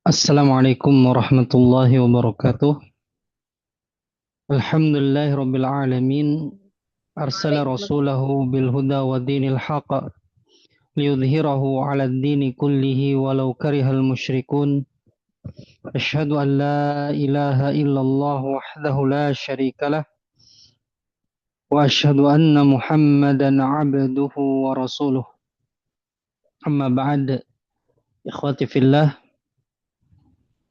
Assalamualaikum warahmatullahi wabarakatuh. Alhamdulillahi rabbil alamin. Arsala rasulahu bil huda wa dinil haqq liyudhhirahu 'ala ad-dini kullihi walau karihal musyrikun. Asyhadu an la ilaha illallah wahdahu la syarikalah wa asyhadu anna Muhammadan 'abduhu wa rasuluh. Amma ba'd. Ikhwati fillah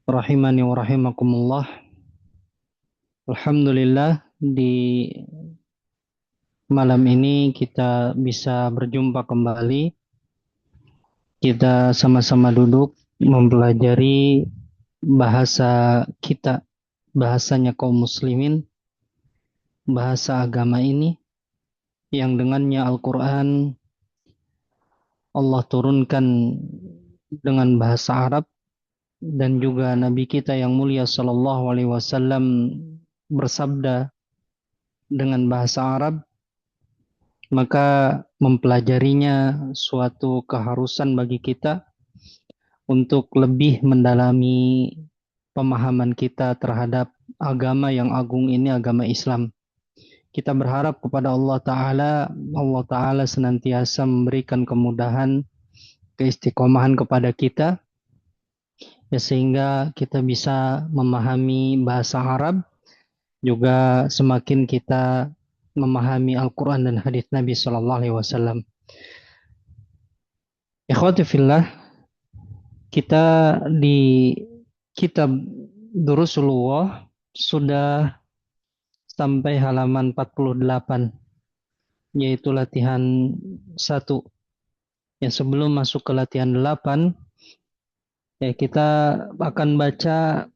rahimani wa rahimakumullah. Alhamdulillah di malam ini kita bisa berjumpa kembali. Kita sama-sama duduk mempelajari bahasa kita, bahasanya kaum muslimin, bahasa agama ini yang dengannya Al-Quran Allah turunkan dengan bahasa Arab dan juga Nabi kita yang mulia Sallallahu Alaihi Wasallam bersabda dengan bahasa Arab, maka mempelajarinya suatu keharusan bagi kita untuk lebih mendalami pemahaman kita terhadap agama yang agung ini, agama Islam. Kita berharap kepada Allah Ta'ala senantiasa memberikan kemudahan, keistiqomahan kepada kita, ya, sehingga kita bisa memahami bahasa Arab, juga semakin kita memahami Al-Quran dan hadis Nabi Sallallahu Alaihi Wasallam. Ikhwati fillah, kita di kitab Durusulullah sudah sampai halaman 48, yaitu latihan 1. Ya, sebelum masuk ke latihan 8, ya, kita akan baca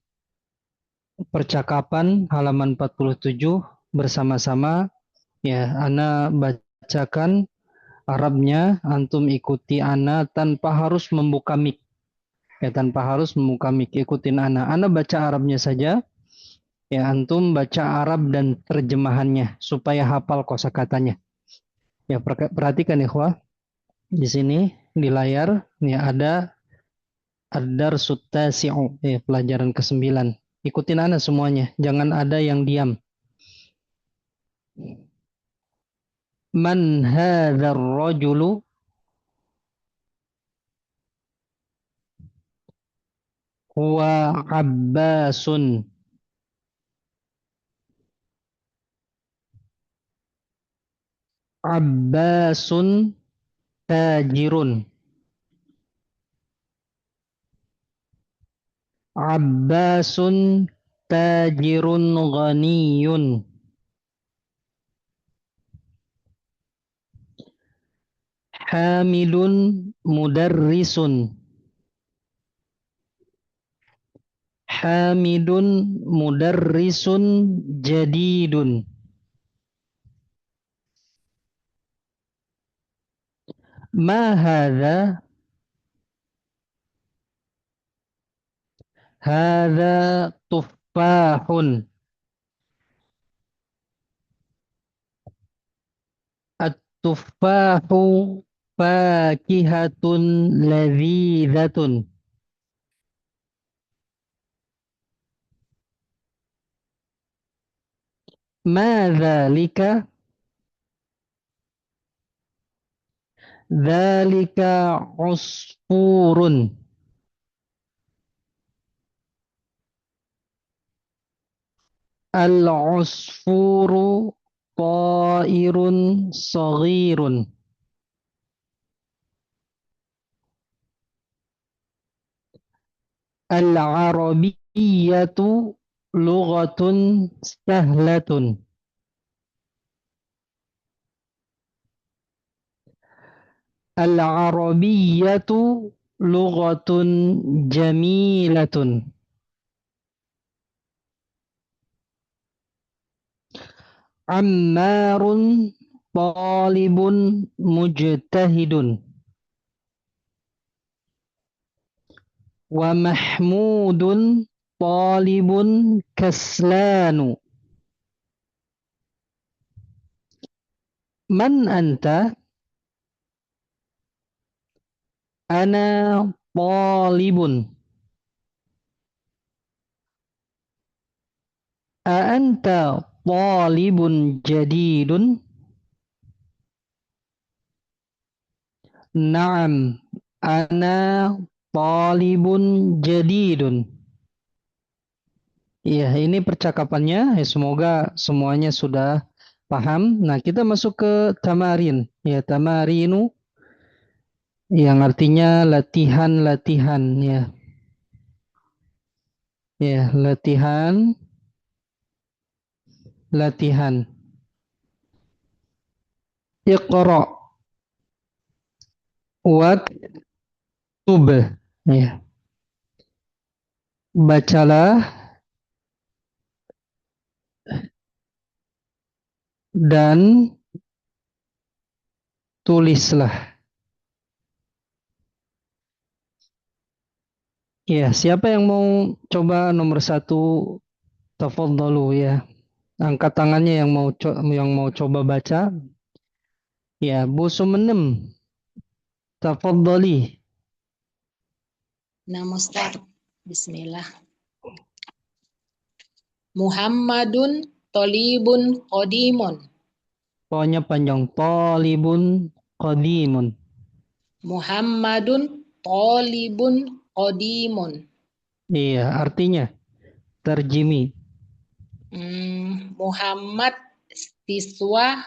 percakapan halaman 47 bersama-sama. Ya, Ana bacakan Arabnya, antum ikuti Ana tanpa harus membuka mic. Ya, tanpa harus membuka mic, ikutin Ana. Ana baca Arabnya saja. Ya, antum baca Arab dan terjemahannya supaya hafal kosakatanya. Ya, perhatikan ikhwah. Di sini di layar ya ada Ad-Darsut Tasi'u, pelajaran ke-9. Ikutin ana semuanya, jangan ada yang diam. Man hadzal rajulu huwa Abbasun. Abbasun tajirun. Abbasun tajirun ghaniyun. Hamidun mudarrisun. Hamidun mudarrisun jadidun. Ma hadza? Hadza tuffahun. At-tuffahu fakihatun ladhidatun. Ma dzalika? Dzalika usfurun. Al-usfuru ta'irun saghirun. Al-arabiyyatu lughatun sahlatun. Al-arabiyyatu lughatun jamilatun. Ammarun talibun mujtahidun. Wa mahmudun talibun kaslanu. Man anta? Ana talibun. anta talibun jadidun? Naam, ana talibun jadidun. Iya, ini percakapannya. Ya, semoga semuanya sudah paham. Nah, kita masuk ke tamarin. Ya, tamarinu yang artinya latihan-latihan. Ya, ya, latihan, latihan. Iqra waktub. Ya, bacalah dan tulislah. Ya, siapa yang mau coba nomor satu? Tafadhalu ya. Angkat tangannya yang mau coba baca. Ya, Bu Sumenem, tafadhali. Nama Ustaz. Bismillah. Muhammadun Tolibun Qodimun. Pokoknya panjang. Talibun qadimun. Muhammadun Tolibun Qodimun. Iya, artinya terjemi. Muhammad siswa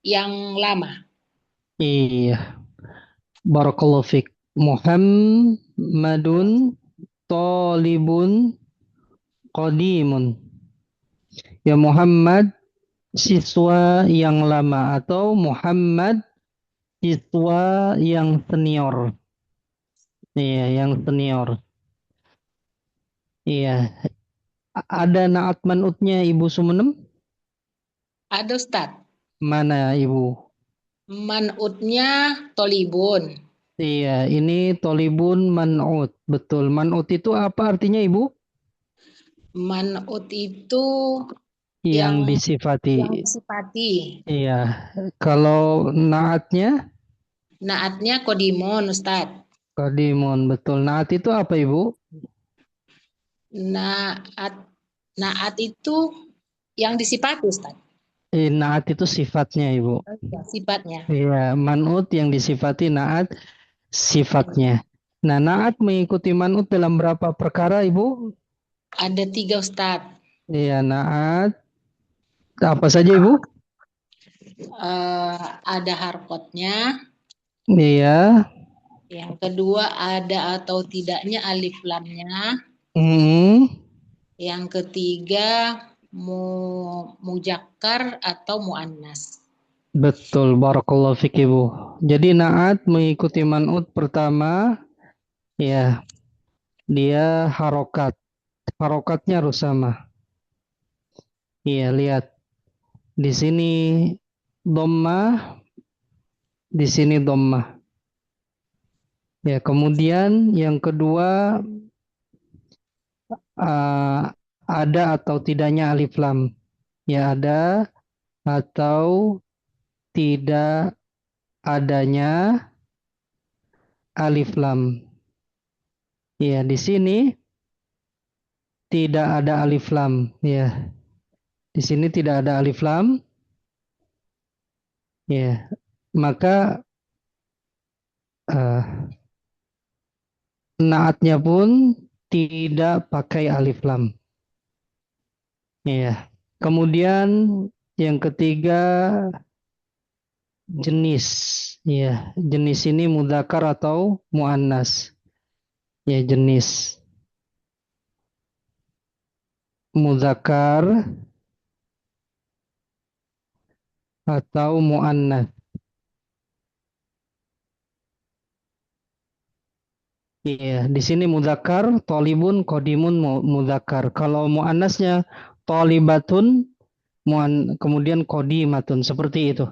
yang lama. Iya, barakallahu fik. Muhammadun talibun qadimun. Ya Muhammad siswa yang lama atau Muhammad siswa yang senior. Iya, yang senior. Iya, ada naat manutnya Ibu Sumenem? Ada Ustaz. Mana Ibu? Manutnya Tolibun. Iya, ini tolibun man'ut. Betul. Man'ut itu apa artinya, Ibu? Manut itu Yang yang disifati. disifati. Iya. Kalau naatnya, Naatnya Kodimun Ustaz. kodimun. Betul. Naat itu apa, Ibu? Naat naat itu yang disifati Ustaz. Naat itu sifatnya, Ibu. Ya, sifatnya. Iya, man'ut yang disifati naat sifatnya. Nah, naat mengikuti man'ut dalam berapa perkara, Ibu? Ada 3 Ustaz. Iya, naat. Apa saja, Ibu? Ada harkotnya. Iya. Yang kedua ada atau tidaknya alif lamnya. Hmm. Yang ketiga mujakkar atau muannas. Betul, barakallahu fik Ibu. Jadi naat mengikuti man'ut pertama, ya, dia harokat. Harokatnya harus sama. Iya, lihat. Di sini dhammah, di sini dhammah. Ya, kemudian yang kedua uh, ada atau tidaknya alif lam. Ya, ada atau tidak adanya alif lam. Ya, di sini tidak ada alif lam. Ya, di sini tidak ada alif lam. Ya, maka uh, naatnya pun tidak pakai alif lam. Ya. Kemudian yang ketiga jenis. Ya, jenis ini mudzakkar atau muannas. Ya, jenis mudzakkar atau muannas. Iya, di sini mudzakkar, tolibun, kodimun, mudzakkar. Kalau muannasnya tolibatun, kemudian kodimatun, seperti itu.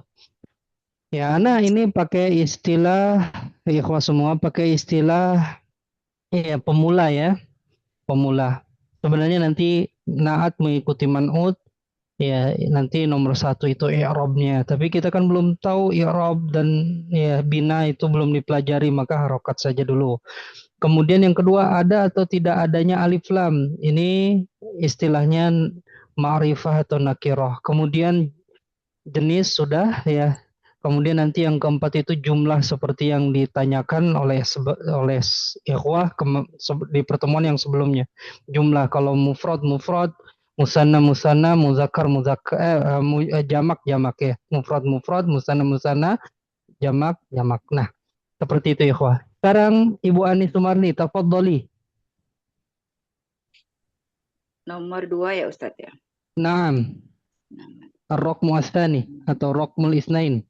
Ya, Ana ini pakai istilah, ikhwah semua pakai istilah ya pemula ya, pemula. Sebenarnya nanti naat mengikuti man'ut, ya nanti nomor satu itu i'rabnya. Tapi kita kan belum tahu i'rab dan ya bina itu belum dipelajari, maka harokat saja dulu. Kemudian yang kedua ada atau tidak adanya alif lam. Ini istilahnya ma'rifah atau nakirah. Kemudian jenis sudah ya. Kemudian nanti yang keempat itu jumlah seperti yang ditanyakan oleh ikhwah di pertemuan yang sebelumnya. Jumlah kalau mufrad mufrad, musanna musanna, muzakkar muzakkar, jamak jamak ya. Mufrad mufrad, musanna musanna, jamak jamak. Nah, seperti itu ikhwah. Sekarang Ibu Ani Sumarni, tafadhali. Nomor 2 ya Ustadz ya. Naam, ar-raqmu ats-tsani atau raqmul isnain.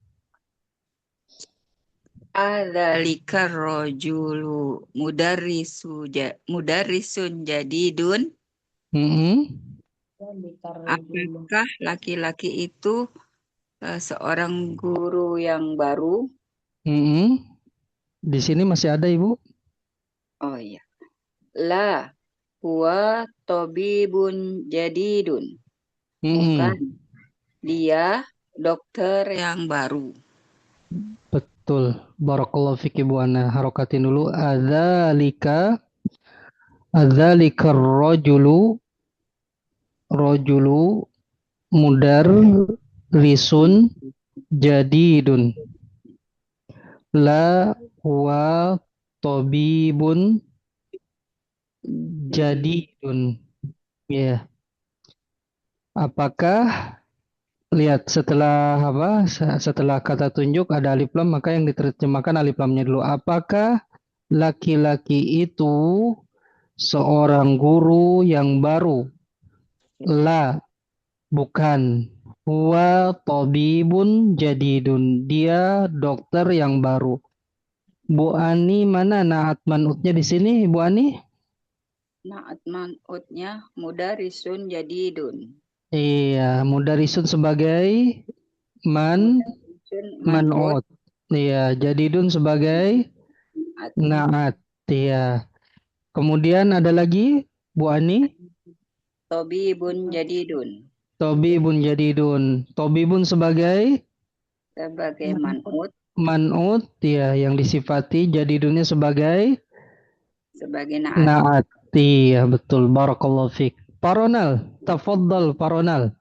Adzalika rojulu mudarrisun jadidun. Mm-mm. Apakah laki-laki itu seorang guru yang baru? Mm-mm. Di sini masih ada Ibu? Oh iya. La huwa tabibun jadidun. Mm-mm. Bukan. Dia dokter yang baru. Betul. Barakallahu fik Ibu Ana. Harokatin dulu. Adzalika rojulu mudar risun jadidun. La huwa tabibun jadidun. Ya. Apakah lihat setelah apa? Setelah kata tunjuk ada alif lam, maka yang diterjemahkan alif lamnya dulu. Apakah laki-laki itu seorang guru yang baru? La, bukan. Huwa tabibun jadidun. Dia dokter yang baru. Bu Ani mana naat manutnya di sini, Bu Ani? Naat man'utnya mudarrisun jadidun. Iya, mudarisun sebagai Mudarrisun man'ut man'ut. Iya, jadidun sebagai naat. naat. Iya. Kemudian ada lagi, Bu Ani? Tabibun jadidun. Tobibun jadidun. Tobibun sebagai Sebagai man'ut. man'ut, ya, yang disifati jadidunnya sebagai Sebagai naat. naat. Iya, betul. Barakallahu fiik. Paronal, tafaddal paronal.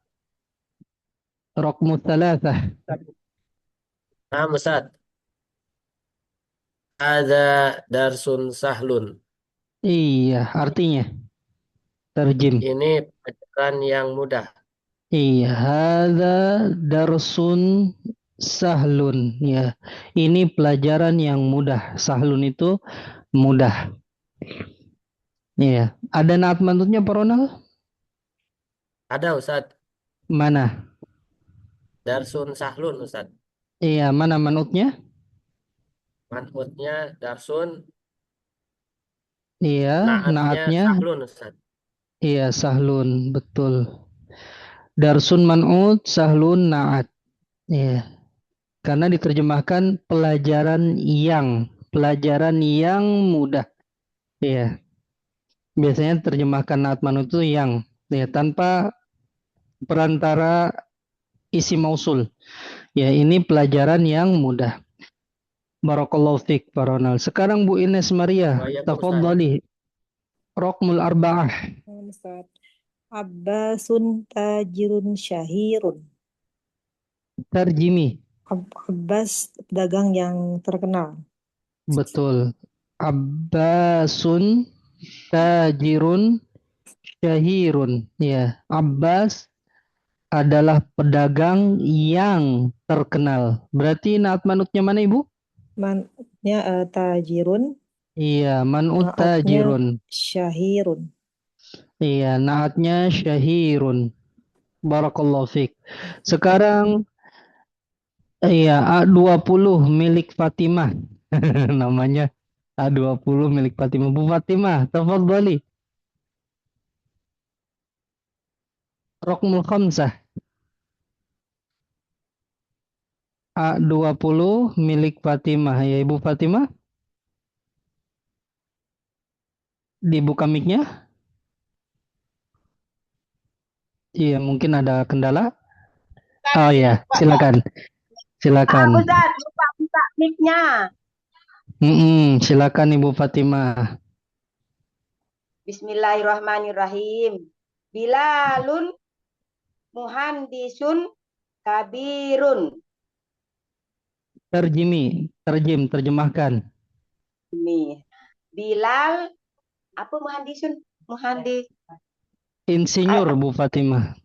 Raqmu thalathah. Nah, Ustaz, ada darsun sahlun. Iya, artinya terjem. Ini pelajaran yang mudah. Iya, hadza darsun sahlun. Ya, ini pelajaran yang mudah. Sahlun itu mudah. Iya, ada naat manutnya paronal? Ada Ustaz, Mana? darsun sahlun Ustaz. Iya, mana manutnya? Manhutnya darsun, Iya, naatnya naatnya. sahlun Ustaz. Iya, sahlun, betul. Darsun man'ut, sahlun naat. Iya, karena diterjemahkan pelajaran yang mudah. Iya, biasanya terjemahkan naat man'ut itu yang, ya, tanpa perantara isi mausul. Ya, ini pelajaran yang mudah. Barakallahu fiik, Pak Ronald. Sekarang Bu Ines Maria, Waalaikumsalam Ustaz. tafadhali. Raqmul arba'ah. Ustaz. Abbasun tajirun syahirun. Tarjimi. Abbas pedagang yang terkenal. Betul. Abbasun tajirun syahirun. Ya, Abbas adalah pedagang yang terkenal. Berarti naat manutnya mana Ibu? Mannya tajirun, Iya, manut naatnya tajirun. syahirun. Iya, naatnya syahirun. Barakallahu fiik. Sekarang iya, A20 milik Fatimah. Namanya A20 milik Fatimah. Bu Fatimah, tafadhali. Raqmul khamsah. A20 milik Fatimah. Ya, Ibu Fatimah. Dibuka mic-nya. Iya, mungkin ada kendala. Oh ya, silakan. Silakan. Ustaz, buka mic-nya. Silakan Ibu Fatimah. Bismillahirrahmanirrahim. Bilalun muhandisun kabirun. Terjemahkan. Nih. Bilal apa muhandisun? Muhandis. Insinyur Bu Fatimah.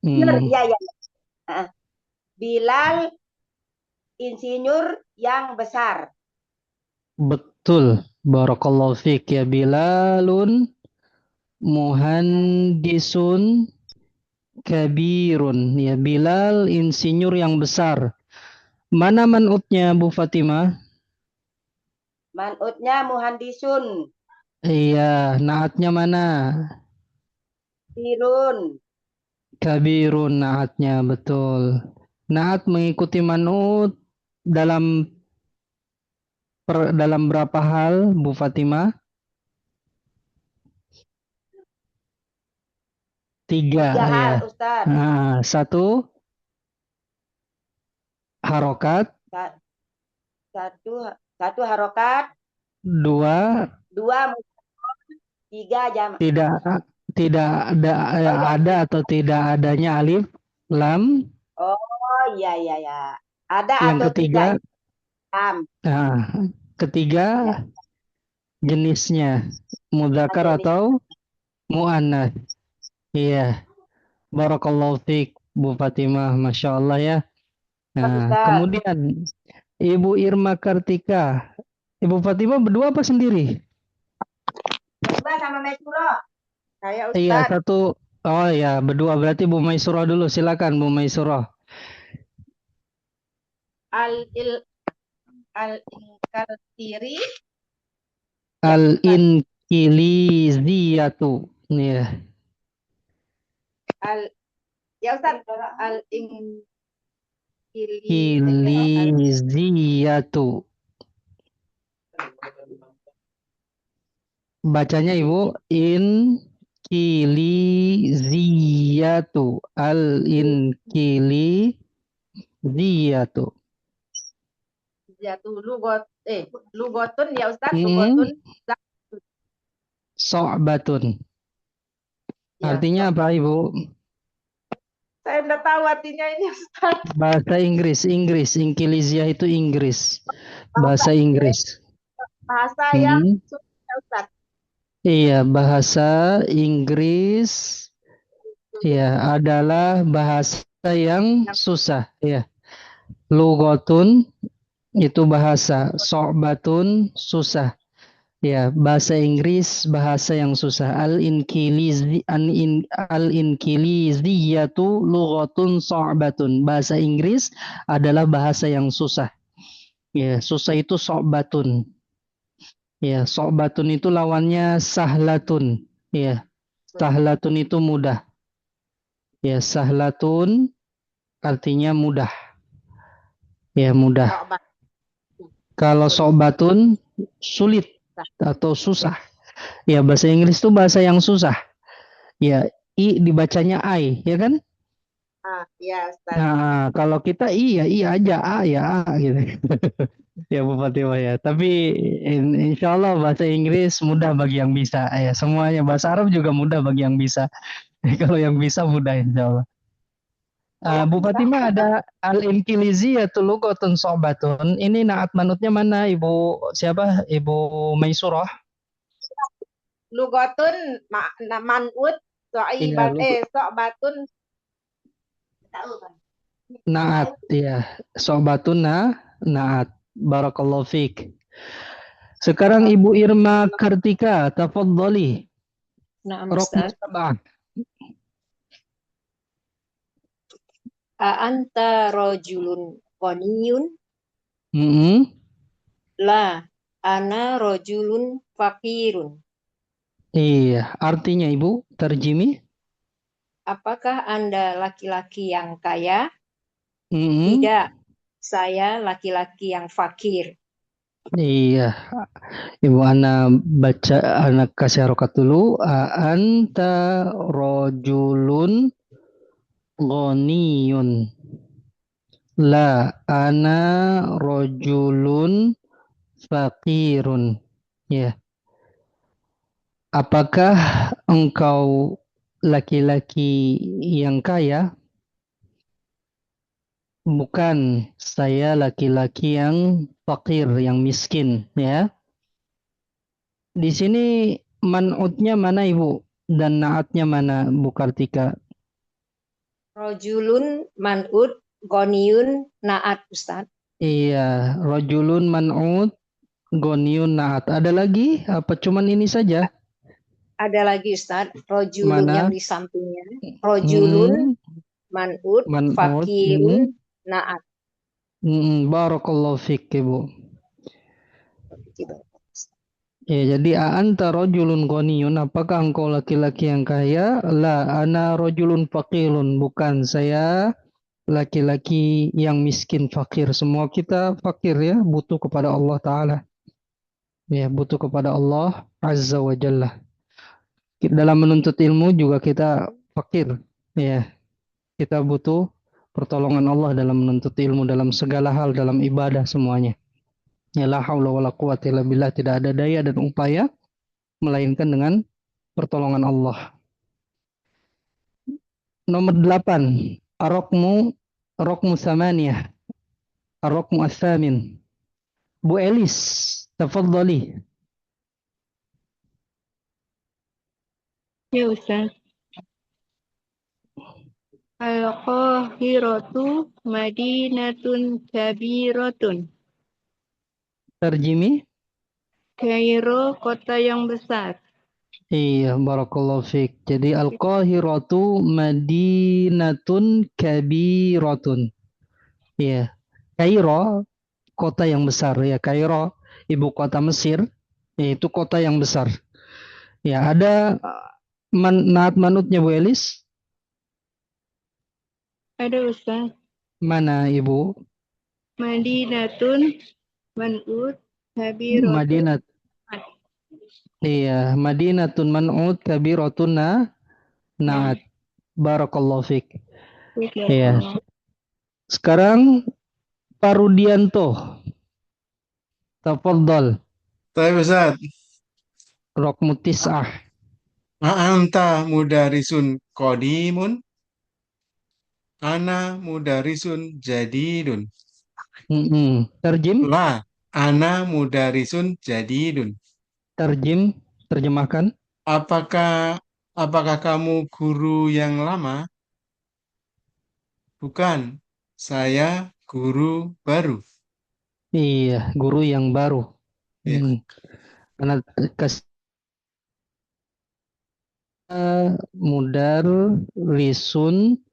Ya, ya. Bilal insinyur yang besar. Betul. Barakallahu fiik ya. Bilalun muhandisun kabirun. Ya, Bilal insinyur yang besar. Mana man'utnya Bu Fatimah? Man'utnya muhandisun. Iya, naatnya mana? Birun. Kabirun naatnya, betul. Naat mengikuti man'ut dalam berapa hal Bu Fatimah? Tiga Tiga ya. hal, Ustaz. Nah, satu harokat, Satu harokat, dua tiga jam. tidak ada atau tidak adanya alif lam. Oh, iya, iya, ya. Ada Yang atau ketiga, tidak jam. nah, ketiga jenisnya mudzakkar Jenis. atau muannats. Iya, barakallahu fiik Bu Fatimah, masya Allah ya. Nah, Ustaz. kemudian Ibu Irma Kartika, Ibu Fatimah berdua apa sendiri? Berdua sama Mesuro. Saya Ustaz. Iya, satu. Oh ya, berdua berarti Bu Maisurah dulu. Silakan Bu Maisurah. Al-Inkaltiri. Al-Inkiliziyatu. Iya. Ya Ustaz. Kiliziyatu. Bacanya Ibu Inkiliziyatu. Al-Inkiliziyatu. Lugotun ya Ustaz, lugotun. So'batun. Ya, Artinya apa Ibu? saya tidak tahu artinya ini Ustaz. Bahasa Inggris. Inkilizia itu Inggris. Bahasa Inggris. Bahasa yang susah Ustaz. Iya, bahasa Inggris ya adalah bahasa yang susah ya. Lugotun itu bahasa, so'batun susah. Ya, bahasa Inggris bahasa yang susah. Al-Inkiliziyatu lughatun so'batun. Bahasa Inggris adalah bahasa yang susah. Ya, susah itu so'batun. Ya, so'batun itu lawannya sahlatun. Ya, sahlatun itu mudah. Ya, sahlatun artinya mudah. Ya, mudah. Kalau so'batun sulit atau susah. Ya, bahasa Inggris itu bahasa yang susah. Ya, i dibacanya I, ya kan? Ya Ustaz. Nah, kalau kita i ya i aja, a ya a gitu. Ya Bu Fatimah ya. Tapi insya Allah bahasa Inggris mudah bagi yang bisa. Ya, semuanya bahasa Arab juga mudah bagi yang bisa. Kalau yang bisa mudah insya Allah. Bu Fatimah ada al-inkiliziyatu lughatun so'batun. Ini naat manutnya mana Ibu siapa? Ibu Maisurah. Lugotun man'ut so'iban so'batun. Naat ya. So'batun naat. Barakallahu fiik. Sekarang Ibu Irma Kartika, tafadhali. Naam Rokmu Ustaz. sab'ah. A'anta rojulun qaniyun? La, ana rojulun fakirun. Iya, artinya Ibu, terjemih. Apakah Anda laki-laki yang kaya? Mm-mm. Tidak, saya laki-laki yang fakir. Iya, Ibu anak kasih harokat dulu. Anta rojulun ghaniyun. La, ana rojulun fakirun. Ya. Apakah engkau laki-laki yang kaya? Bukan, saya laki-laki yang fakir, yang miskin, ya. Di sini man'utnya mana Ibu? Dan naatnya mana Bu Kartika? Rojulun man'ud goniun naat Ustaz. Iya, rojulun man'ut, goniun naat. Ada lagi? Apa cuman ini saja? Ada lagi Ustaz, rojulun yang Mana? di sampingnya. Rojulun man'ud Man'ut. fakirun naat. Barakallahu fik Ibu. Ya, jadi anta rojulun ghaniyun, apakah engkau laki-laki yang kaya? La, ana rojulun faqirun, bukan, saya laki-laki yang miskin fakir. Semua kita fakir ya, butuh kepada Allah Ta'ala. Ya, butuh kepada Allah Azza wa Jalla. Dalam menuntut ilmu juga kita fakir. Ya, kita butuh pertolongan Allah dalam menuntut ilmu, dalam segala hal, dalam ibadah semuanya. Ya, la haula wala quwwata illa billah, tidak ada daya dan upaya melainkan dengan pertolongan Allah. Nomor 8, Ar-Rokmu Samaniyah, Ar-Rokmu As-Samin. Bu Elis, tafadhali. Ya Ustaz. Al-Qahiratu Madinatun Kabiratun. Terjemi? Kairo kota yang besar. Iya, barakallahu fiik. Jadi Al-Qahiratu Madinatun Kabiratun. Iya. Kairo, kota yang besar. Ya, Kairo, ibu kota Mesir, yaitu kota yang besar. Ya, ada naat manutnya Bu Elis? Ada Ustaz. Mana Ibu? Madinatun Man'ud Kabiratun. Madinat. Iya, Madinatun man'ud kabiratun naat. Barakallahu fiik. Iya. Sekarang Parudianto. Tafadhal. Tapi Ustaz, Rokmu tis'ah. anta mudarisun qadimun, ana mudarisun jadidun. Terjem. La, ana mudarisun jadidun. Terjemahkan. Apakah kamu guru yang lama? Bukan, saya guru baru. Iya, guru yang baru. Ya. Karena mudar risun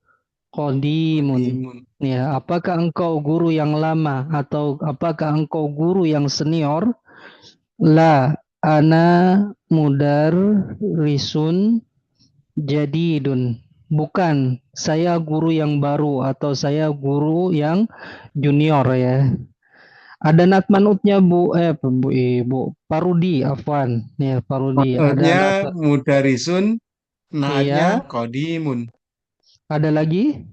qadimun. Ya, apakah engkau guru yang lama atau apakah engkau guru yang senior? La, ana mudar risun jadidun. Bukan, saya guru yang baru atau saya guru yang junior ya. Ada nat manutnya Bu Ibu Parudi afwan ya Parudi. Maksudnya mudarisun, naatnya Iya. qadimun. Ada lagi?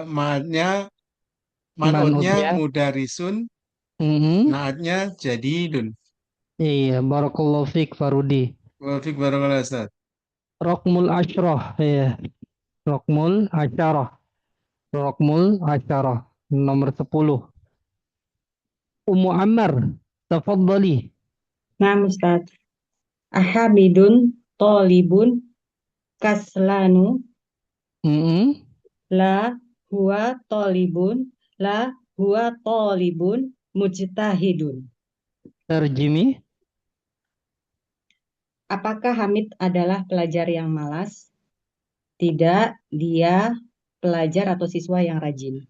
Manutnya Manutnya. mudarisun, naatnya jadidun. Iya, barakallahu fiik Farudi. Wafik barakallah Ustaz. Rokmul Asyrah ya. Rokmul Asyarah. Rokmul Asyarah nomor 10. Ummu Ammar, tafadhali. Nah, Ustaz. Ahamidun tolibun kaslanu. La huwa tolibun. La huwa tolibun mujtahidun. Terjemi. Apakah Hamid adalah pelajar yang malas? Tidak, dia pelajar atau siswa yang rajin.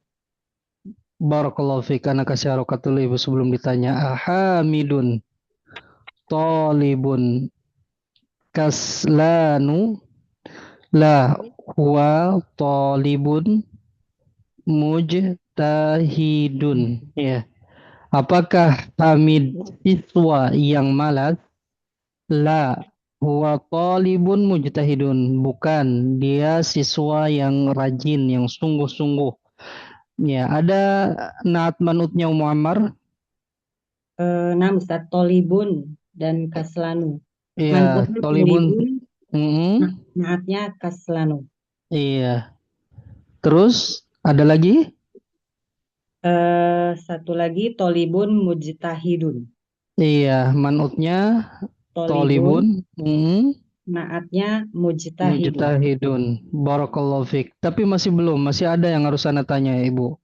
Barakallahu fiik, ana kasih harokat dulu Ibu sebelum ditanya. Ahamidun talibun kaslanu. La huwa talibun mujtahidun. Ya. Apakah Hamid siswa yang malas? La huwa talibun mujtahidun. Bukan, dia siswa yang rajin, yang sungguh-sungguh. Ya, ada naat manutnya Ummu Ammar? Nah, Ustaz, tolibun dan kaslanu. Iya, Manutnya tolibun. naatnya kaslanu. Iya. Terus Ada lagi? Satu lagi tolibun mujtahidun. Iya, manutnya Tolibun, tolibun, naatnya mujtahidun. mujtahidun. Barakallahu fiik. Tapi masih belum, masih ada yang harus Ana tanya, Ibu.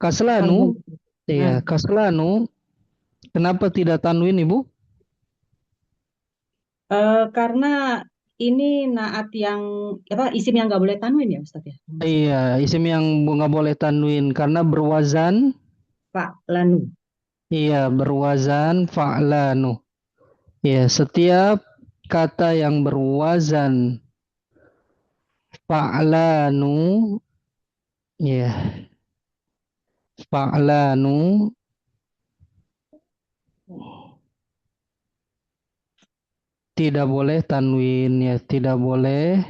Kaslanu, Tafadhol. iya, Ah, kaslanu, kenapa tidak tanwin, Ibu? karena ini naat yang isim yang nggak boleh tanwin ya Ustadz ya. Iya, isim yang nggak boleh tanwin karena berwazan, Pak Lanu. iya, berwazan fa'lanu. Ya, setiap kata yang berwazan fa'lanu, ya, fa'lanu tidak boleh tanwin, ya, tidak boleh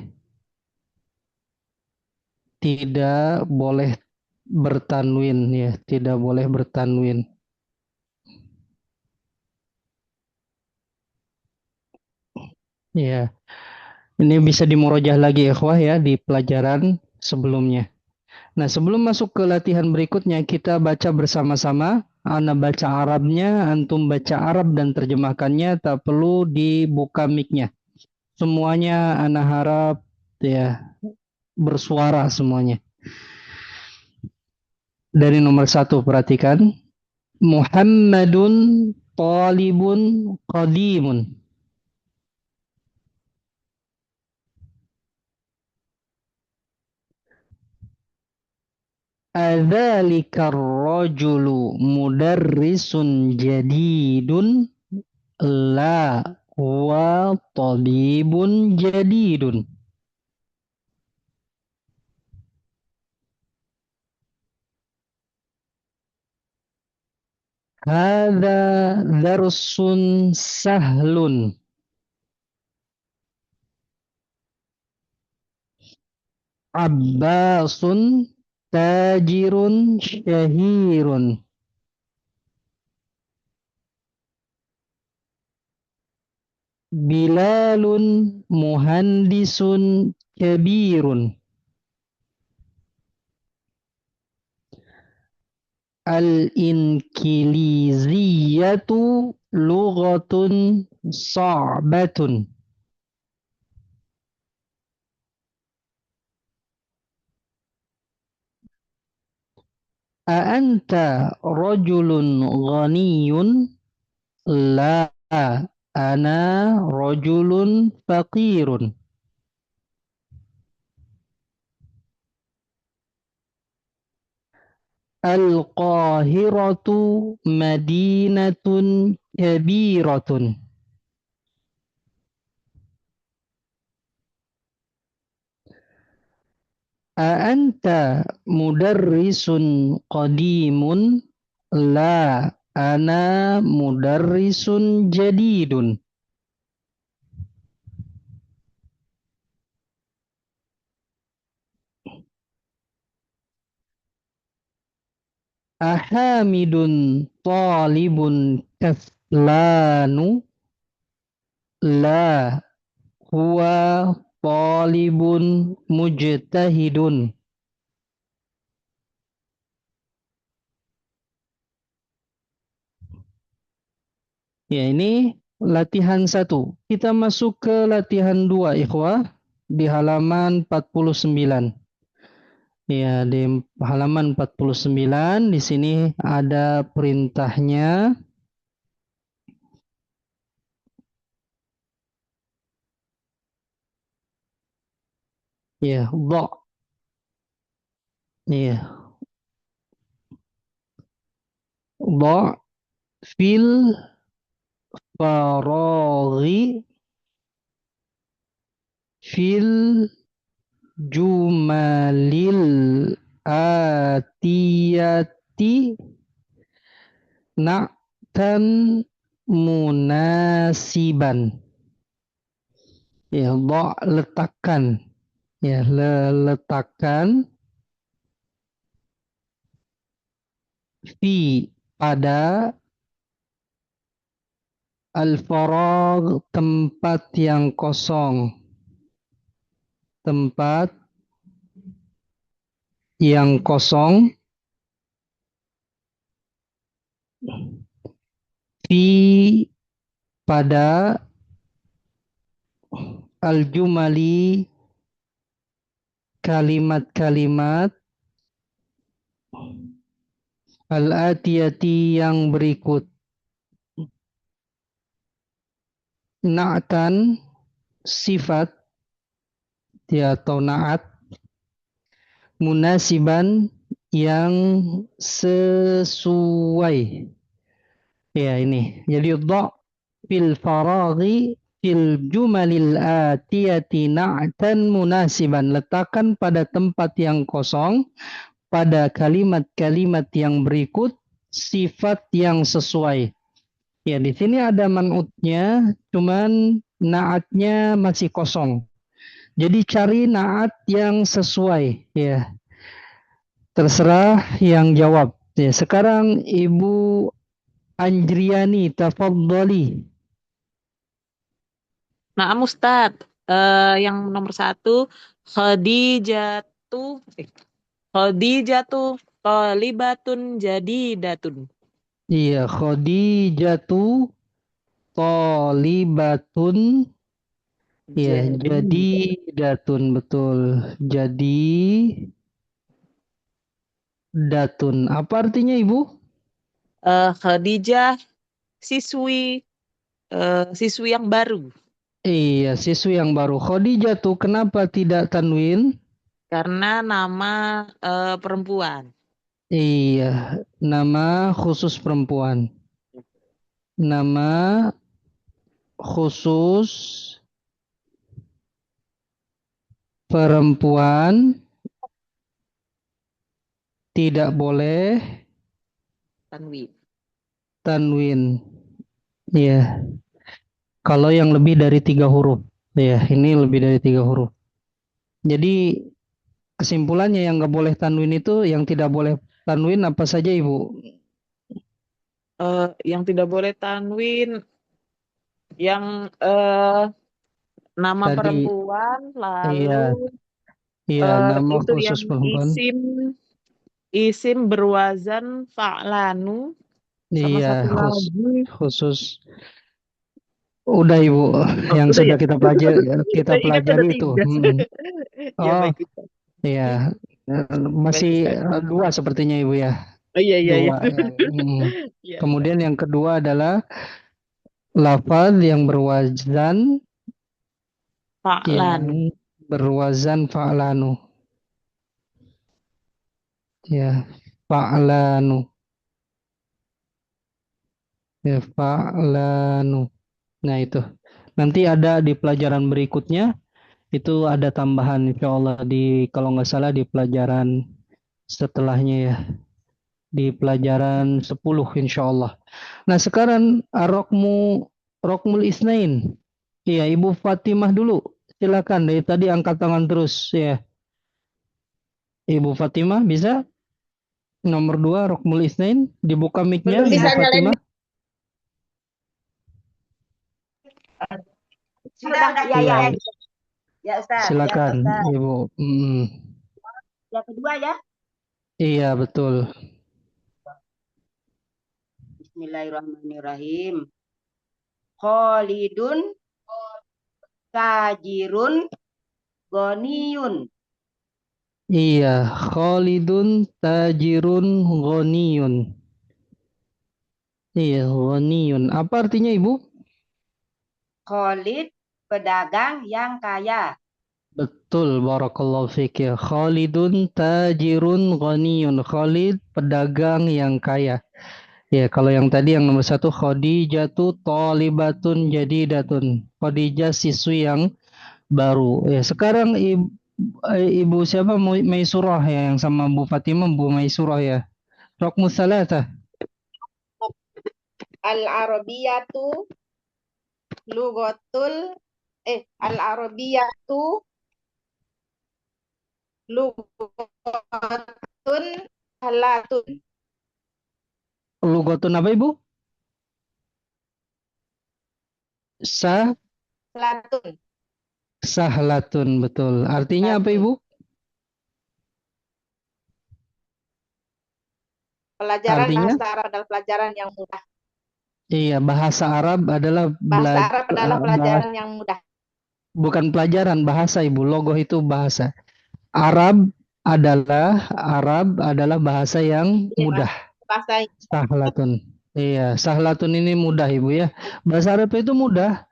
bertanwin, ya, tidak boleh bertanwin. Ya, ini bisa dimurojah lagi ikhwah ya di pelajaran sebelumnya. Nah, sebelum masuk ke latihan berikutnya, kita baca bersama-sama. Ana baca Arabnya, antum baca Arab dan terjemahkannya, tak perlu dibuka mic-nya. Semuanya ana harap ya bersuara semuanya. Dari nomor 1 perhatikan. Muhammadun talibun qadimun. Adzalika ar-rajulu mudarrisun jadidun la huwa tabibun jadidun. Hadza darsun sahlun. Abbasun tajirun syahirun. Bilalun muhandisun kabirun. Al-inkiliziyatu lughatun sa'batun. A'anta rajulun ghaniyun? La, ana rajulun faqirun. Al-Qahiratu madinatun kabiratun. A'anta mudarrisun qadimun? La, ana mudarrisun jadidun. Ahamidun talibun kaflanu? La, huwa talibun mujtahidun. Ya, ini latihan 1. Kita masuk ke latihan 2, ikhwah, di halaman 49. Ya, di halaman 49 di sini ada perintahnya. Ya, dha. Ya, dha fil faraghi fil jumalil atiyati na'tan munasiban. Ya, dha letakkan. Ya, letakkan fi pada al-faragh tempat yang kosong. Tempat yang kosong fi pada al-jumali kalimat-kalimat al-atiyati yang berikut. Na'tan sifat ya atau na'at, munasiban yang sesuai. Ya ini. Jadi dha' fil faraghi fil jumalil atiyati na'tan munasiban. Letakkan pada tempat yang kosong pada kalimat-kalimat yang berikut sifat yang sesuai. Ya, di sini ada man'utnya, cuman na'atnya masih kosong. Jadi cari na'at yang sesuai, ya. Terserah yang jawab. Ya, sekarang Ibu Anjriani, tafadhali. Nah, Ustadz, yang nomor 1, Khadijatu, Khadijatu Thalibatun Jadidatun. Iya, Khadijatu Thalibatun. Ya, Jadidatun, betul. Jadidatun. Apa artinya, Ibu? Khadijah siswi yang baru. Iya, siswi yang baru. Khadijatu, kenapa tidak tanwin? Karena nama perempuan. Iya, nama khusus perempuan. Nama khusus perempuan tidak boleh tanwin. Iya. Kalau yang lebih dari 3 huruf. Ya, ini lebih dari 3 huruf. Jadi kesimpulannya yang nggak boleh tanwin itu, yang tidak boleh tanwin apa saja, Ibu? Yang tidak boleh tanwin, yang nama Tadi, perempuan, iya, lalu nama itu yang khusus perempuan. isim berwazan fa'lanu, sama Iya, satu lagi. khusus. Udah Ibu, yang Udah sudah ya? kita Saya ingat ada pelajari itu. 3. Ya, Oh, baik. iya. Masih Baik, 2 sepertinya Ibu ya. Iya. 2. Ya, Kemudian yang kedua adalah lafaz yang berwazan fa'lanu. Ya, fa'lanu. Ya, fa'lanu. Nah, itu. Nanti ada di pelajaran berikutnya, itu ada tambahan insyaallah kalau nggak salah di pelajaran setelahnya ya. Di pelajaran 10 insyaallah. Nah, sekarang Rokmul Isnain. Iya, Ibu Fatimah dulu. Silakan, dari tadi angkat tangan terus ya. Ibu Fatimah bisa? Nomor 2 Rokmul Isnain, dibuka mic-nya Belum Ibu bisa nyalain. Fatimah. Sudah, ya, Iya, ya. Ya, Ustaz. silakan Ya, Ustaz. Ibu. Yang kedua ya. Iya, betul. Bismillahirrahmanirrahim. Khalidun tajirun ghaniyun. Iya, Khalidun tajirun ghaniyun. Iya, ghaniyun. Apa artinya Ibu? Khalid pedagang yang kaya. Betul, barakallahu fiik ya. Khalidun tajirun ghaniyun. Khalid pedagang yang kaya. Ya, kalau yang tadi yang nomor 1 Khadijatu thalibatun jadidatun. Khadijah siswi yang baru. Ya, sekarang Ibu siapa? Maisurah ya, yang sama Bu Fatimah, Bu Maisurah ya. Rokmus salatah. Al-Arabiyatu lugatul Al-Arabiyatu lugatun halatun. Lugatun apa Ibu? Halatun. Sahlatun, betul. Artinya apa Ibu? Pelajaran Artinya, bahasa Arab adalah pelajaran yang mudah. iya, bahasa Arab adalah Bahasa Arab adalah pelajaran yang mudah. bukan pelajaran, bahasa Ibu. Logoh itu bahasa. Arab adalah bahasa yang Iya, mudah. bahasa Sahlatun. Iya, sahlatun ini mudah Ibu ya. Bahasa Arab itu mudah.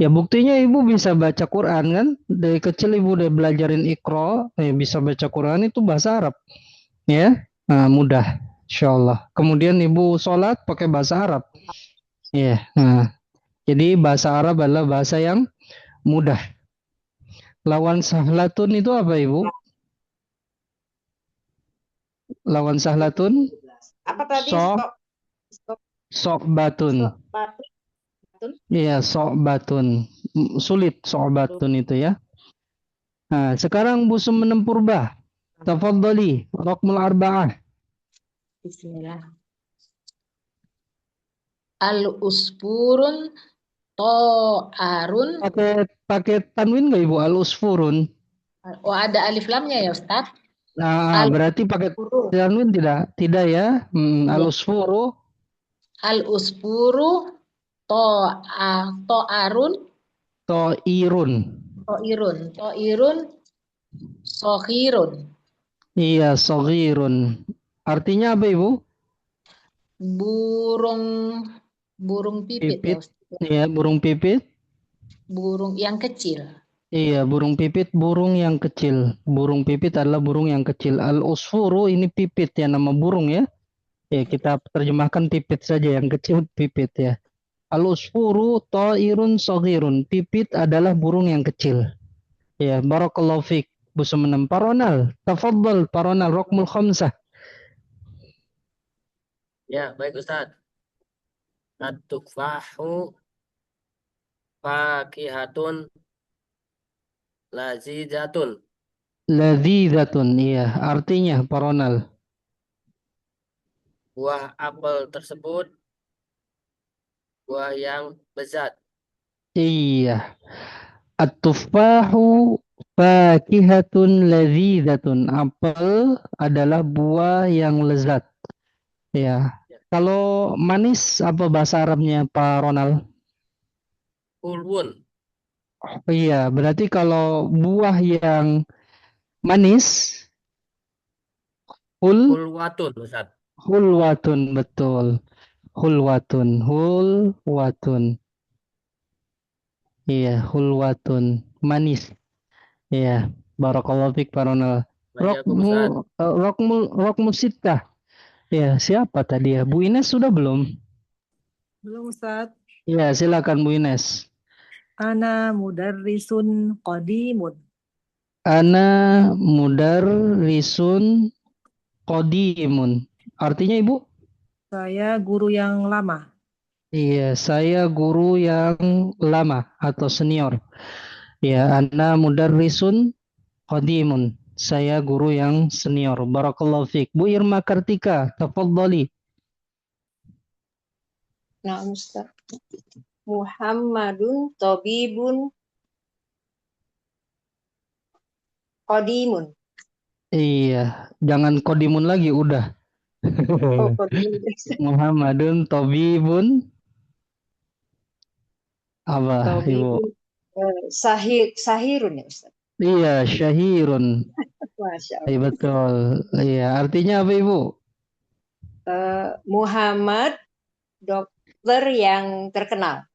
Ya buktinya Ibu bisa baca Quran kan. Dari kecil Ibu udah belajarin Iqra, bisa baca Quran itu bahasa Arab. Ya, nah, mudah. Insya Allah. Kemudian Ibu sholat pakai bahasa Arab. Ya, nah. Jadi bahasa Arab adalah bahasa yang mudah. Lawan sahlatun itu apa Ibu? Lawan sahlatun? apa tadi? Sokbatun. Iya, sokbatun. Sulit sokbatun itu ya. Nah, sekarang Bu Sumbenem Purba. Tafadhali, Raqmul Arba'ah. Bismillah. Al-usfurun to'arun. Pakai tanwin nggak Ibu? Al-usfurun. Oh, ada alif lamnya ya, Ustaz? Nah, berarti pakai tanwin tidak? Tidak ya. Al-usfuru. Al-usfuru to'arun. To'irun. To'irun sohirun. Iya, soghirun. Artinya apa Ibu? Burung pipit ya, Ustaz. Iya, burung pipit. Burung yang kecil. Iya, burung pipit, burung yang kecil. Burung pipit adalah burung yang kecil. Al-usfuru ini pipit ya, nama burung ya. Ya, kita terjemahkan pipit saja, yang kecil pipit ya. Al-usfuru ta'irun saghirun. Pipit adalah burung yang kecil. Ya, barakallahu fiik. Bu Sumbenem. Paronal, tafadhal Paronal Raqmul Khamsah. Ya, baik Ustaz. At-tufahu fakihatun lazidatun. Ladzidatun, iya. Artinya Paronal. Buah apel tersebut buah yang lezat. Iya. At-tufahu fakihatun ladzidatun. Apel adalah buah yang lezat. Ya. Kalau manis apa bahasa Arabnya Pak Ronald? Ulwun. Iya, berarti kalau buah yang manis Hulwatun, Ustaz. hulwatun, betul. Hulwatun. Iya, hulwatun, manis. Iya, barakallahu fiik Pak Ronald. Rokmu sittah. Ya, siapa tadi ya? Bu Ines sudah belum? Belum, Ustaz. Ya, silakan Bu Ines. Ana mudarrisun qadimun. Ana mudarrisun qadimun. Artinya Ibu? Saya guru yang lama. Iya, saya guru yang lama atau senior. Ya, ana mudarrisun qadimun. Saya guru yang senior. Barakallahu fiik. Bu Irma Kartika, tafadhali. Nah, Ustaz. Muhammadun tabibun qadimun. Iya, jangan qadimun lagi, udah. Oh, qadimun. Muhammadun tabibun apa Ibu? Sahirun ya, Ustaz. Iya, syahirun. Masya Iya, Allah. betul. Iya, artinya apa Ibu? Muhammad dokter yang terkenal.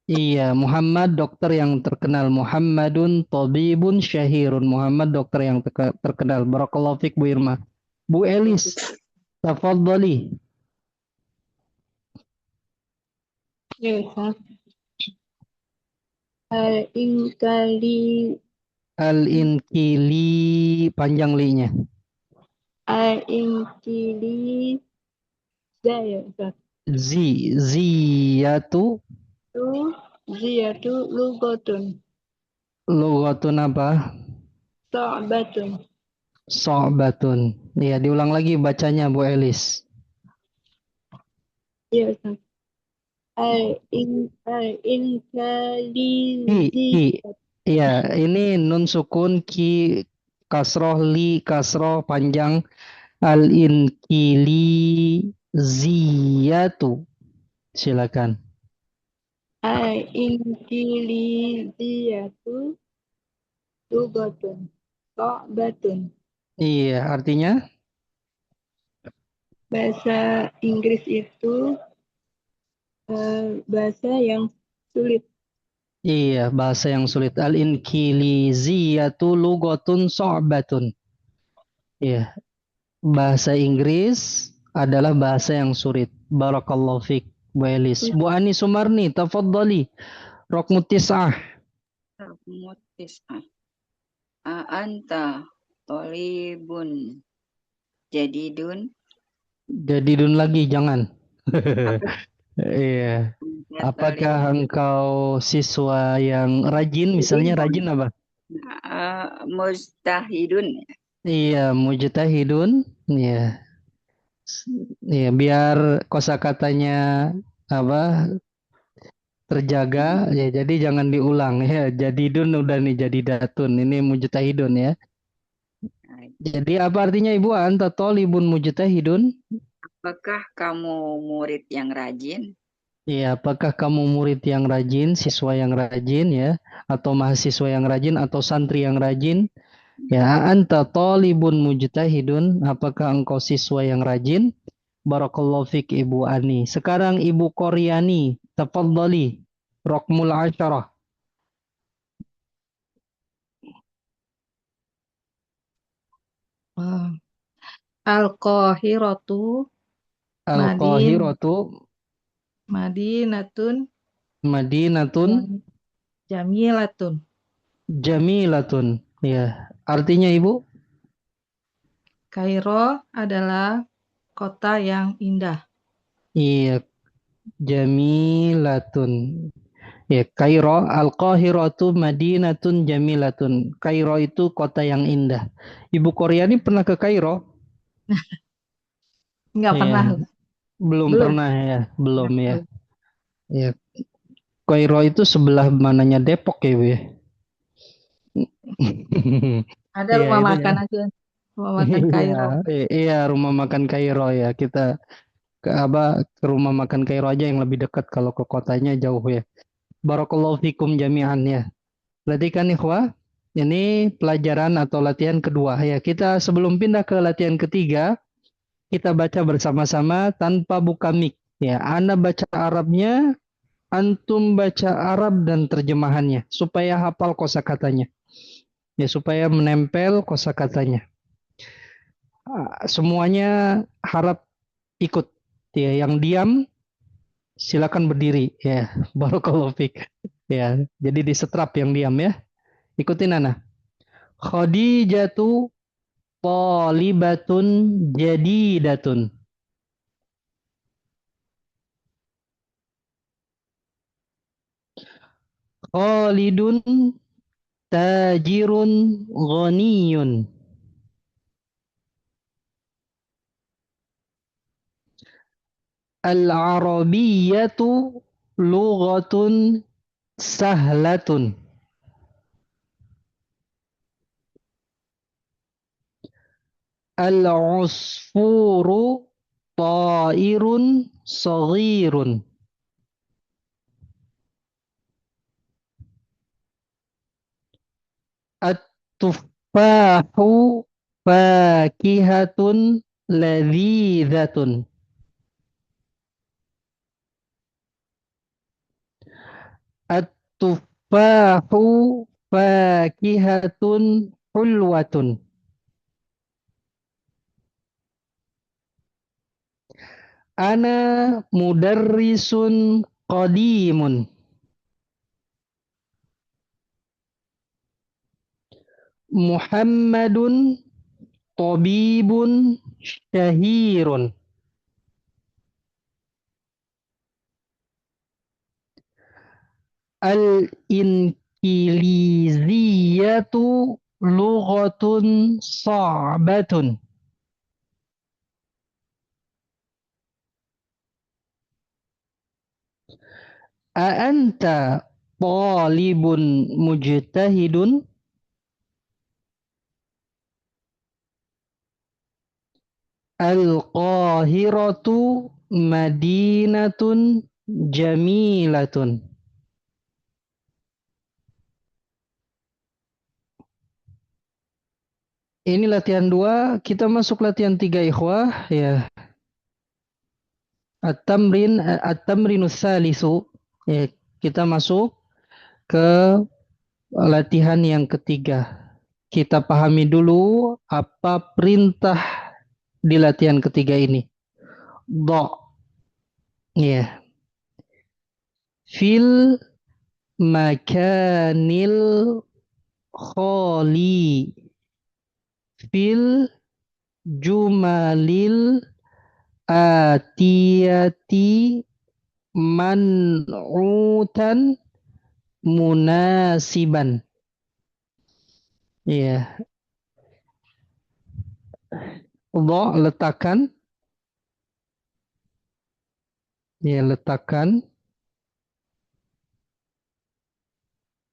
Iya, Muhammad dokter yang terkenal. Muhammadun tabibun syahirun. Muhammad dokter yang terkenal. Barakallahu fiik Bu Irma. Bu Elis, tafadhali. Ya, Ustaz. Al-inkali Al-inkili, panjang linya. Al-inkili Zaya, Ustaz. Ziyatu. Ziyatu lugotun. Lughatun apa? Sa'batun. So'batun. Iya, diulang lagi bacanya Bu Elis. Ya, Ustaz. Al-inkali Iya, ini nun sukun ki kasroh li kasroh panjang Al-inkiliziyatu. Silakan. Al-Injiliziyatu lugatun so'batun. Iya, artinya? Bahasa Inggris itu bahasa yang sulit. Iya, bahasa yang sulit. Al-inkiliziyatu lugatun so'batun. Iya, bahasa Inggris adalah bahasa yang sulit. Barakallahu fiik, Bu Elis. Bu Ani Sumarni, tafaddali. Rokmu tis'ah. Mutis'ah. Anta tolibun jadidun. Jadidun lagi, jangan. Iya. Apakah engkau siswa yang rajin? Misalnya rajin apa? Mujtahidun. Iya, mujtahidun. Iya. Iya, biar kosakatanya apa terjaga ya, jadi jangan diulang ya. Jadidun udah nih, jadi datun. Ini mujtahidun ya. Jadi apa artinya Ibu? Anta tolibun mujtahidun? Apakah kamu murid yang rajin? Iya, apakah kamu murid yang rajin, siswa yang rajin ya, atau mahasiswa yang rajin, atau santri yang rajin? Ya, anta talibun mujtahidun, apakah engkau siswa yang rajin? Barakallahu fik Ibu Ani. Sekarang Ibu Koryani, tafadhali. Rokmul asyarah. Al-Qahiratu Al-Qahiratu Madinatun Madinatun Jamilatun. Jamilatun. Ya, artinya Ibu? Kairo adalah kota yang indah. Iya, Jamilatun. Ya, Kairo, Al-Qahiratu Madinatun Jamilatun. Kairo itu kota yang indah. Ibu Koryani pernah ke Kairo? Enggak Iya. pernah. Belum pernah ya, belum ya. Belum. Ya, Kairo itu sebelah mananya Depok ya, Bu ya? Ada Iya, rumah itu makan ya. aja. Rumah makan Kairo. Iya, rumah makan Kairo ya. Kita ke rumah makan Kairo aja yang lebih dekat, kalau ke kotanya jauh ya. Barakallahu fikum jami'an ya. Berarti kan ikhwah, ini pelajaran atau latihan kedua ya. Kita sebelum pindah ke latihan ketiga, kita baca bersama-sama tanpa buka mic ya. Ana baca Arabnya, antum baca Arab dan terjemahannya supaya hafal kosakatanya. Ya, supaya menempel kosakatanya. Semuanya harap ikut ya. Yang diam silakan berdiri ya. Barakallahu fik. Ya, jadi disetrap yang diam ya. Ikutin Ana. Khadijatu talibatun jadidatun. Khalidun tajirun ghaniyun. Al-Arabiyyatu lughatun sahlatun. Al-usfuru ta'irun saghirun. At-tuffahu fakihatun ladhidatun. At-tuffahu fakihatun hulwatun. Ana mudarrisun qadimun. Muhammadun tabibun syahirun. Al-inkiliziyatu lughatun sa'batun. A'anta talibun mujtahidun? Al-Qahiratu madinatun jamilatun. Ini latihan 2, kita masuk latihan 3 ikhwah ya. At-tamrinus salisu. Ya, kita masuk ke latihan yang ketiga. Kita pahami dulu apa perintah di latihan ketiga ini. Do. Ya. Fil makanil khali. Fil jumalil atiyati man'utan munasiban. Ya. Do, letakkan. Ya, letakkan.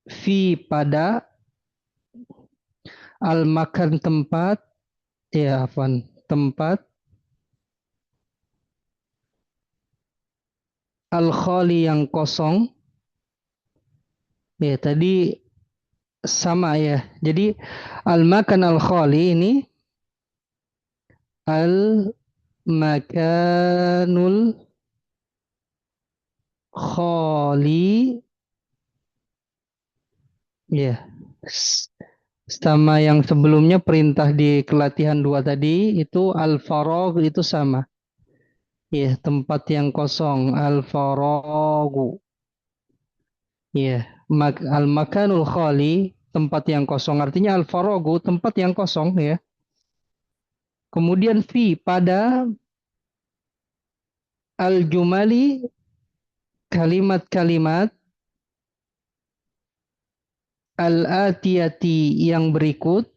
Fi, pada. Al-makan, tempat. Ya, afwan, tempat. Al-khali, yang kosong. Ya, tadi sama ya. Jadi al-makan al-khali ini al-makanul khali ya. Sama yang sebelumnya perintah di kelatihan 2 tadi itu al-faragh itu sama. Ya, tempat yang kosong, al-faraghu. Ya, al-makanul khali, tempat yang kosong, artinya al-faraghu, tempat yang kosong ya. Kemudian fi, pada al-jumali, kalimat-kalimat al-atiyati, yang berikut,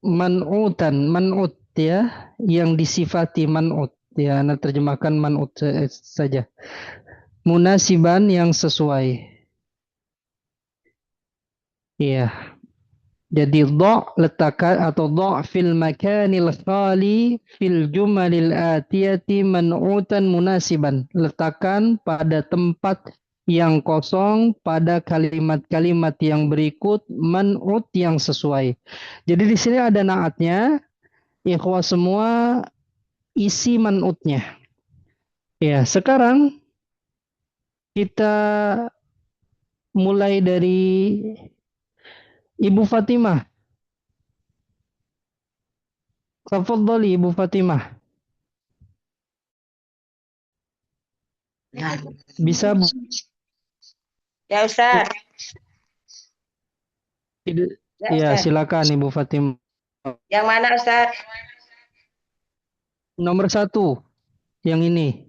man'utan, man'ut ya, yang disifati man'ut ya, Anda terjemahkan man'ut saja. Munasiban, yang sesuai. Iya. Jadi do', letakkan, atau do' fil makanil khali fil jumalil atiyati man'utan munasiban. Letakkan pada tempat yang kosong pada kalimat-kalimat yang berikut man'ut, yang sesuai. Jadi di sini ada naatnya. Ikhwah semua isi man'utnya. Ya, sekarang kita mulai dari Ibu Fatimah. Tafadhali Ibu Fatimah. Bisa Bu? Ya Ustaz. Ya, silakan Ibu Fatimah. Yang mana Ustaz? Nomor 1, yang ini.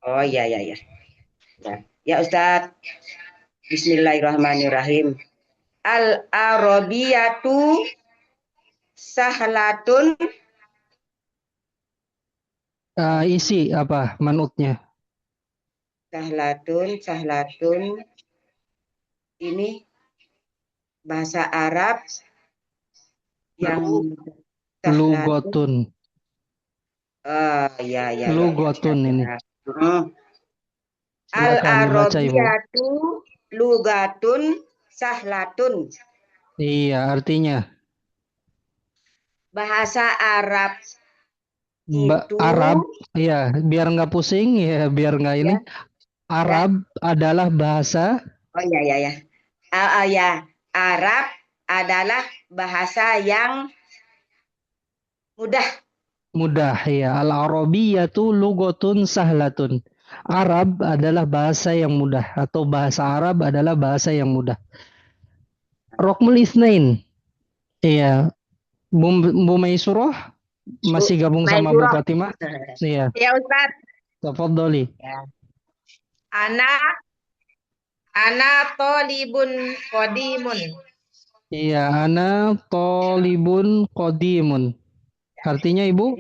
Oh iya. Ya Ustaz. Bismillahirrahmanirrahim. Al-arabiyatu sahlatun. Isi apa manutnya? Sahlatun. Ini bahasa Arab yang Lugotun. Ya. Lugotun ini. Al-arabiyatu lugatun sahlatun. Iya, artinya Bahasa Arab itu Arab, ya, biar nggak pusing ya, biar nggak ini. Arab adalah bahasa. Oh ya. Arab adalah bahasa yang mudah ya. Al-arabiyatu lughatun sahlatun. Arab adalah bahasa yang mudah, atau bahasa Arab adalah bahasa yang mudah. Rokmul Itsnain. Iya. Bu Maisurah masih gabung sama Bu Fatimah? Iya. Ya Ustaz. Tafadhali. Ya. Ana tolibun qadimun. Iya, ana tolibun qadimun. Artinya Ibu?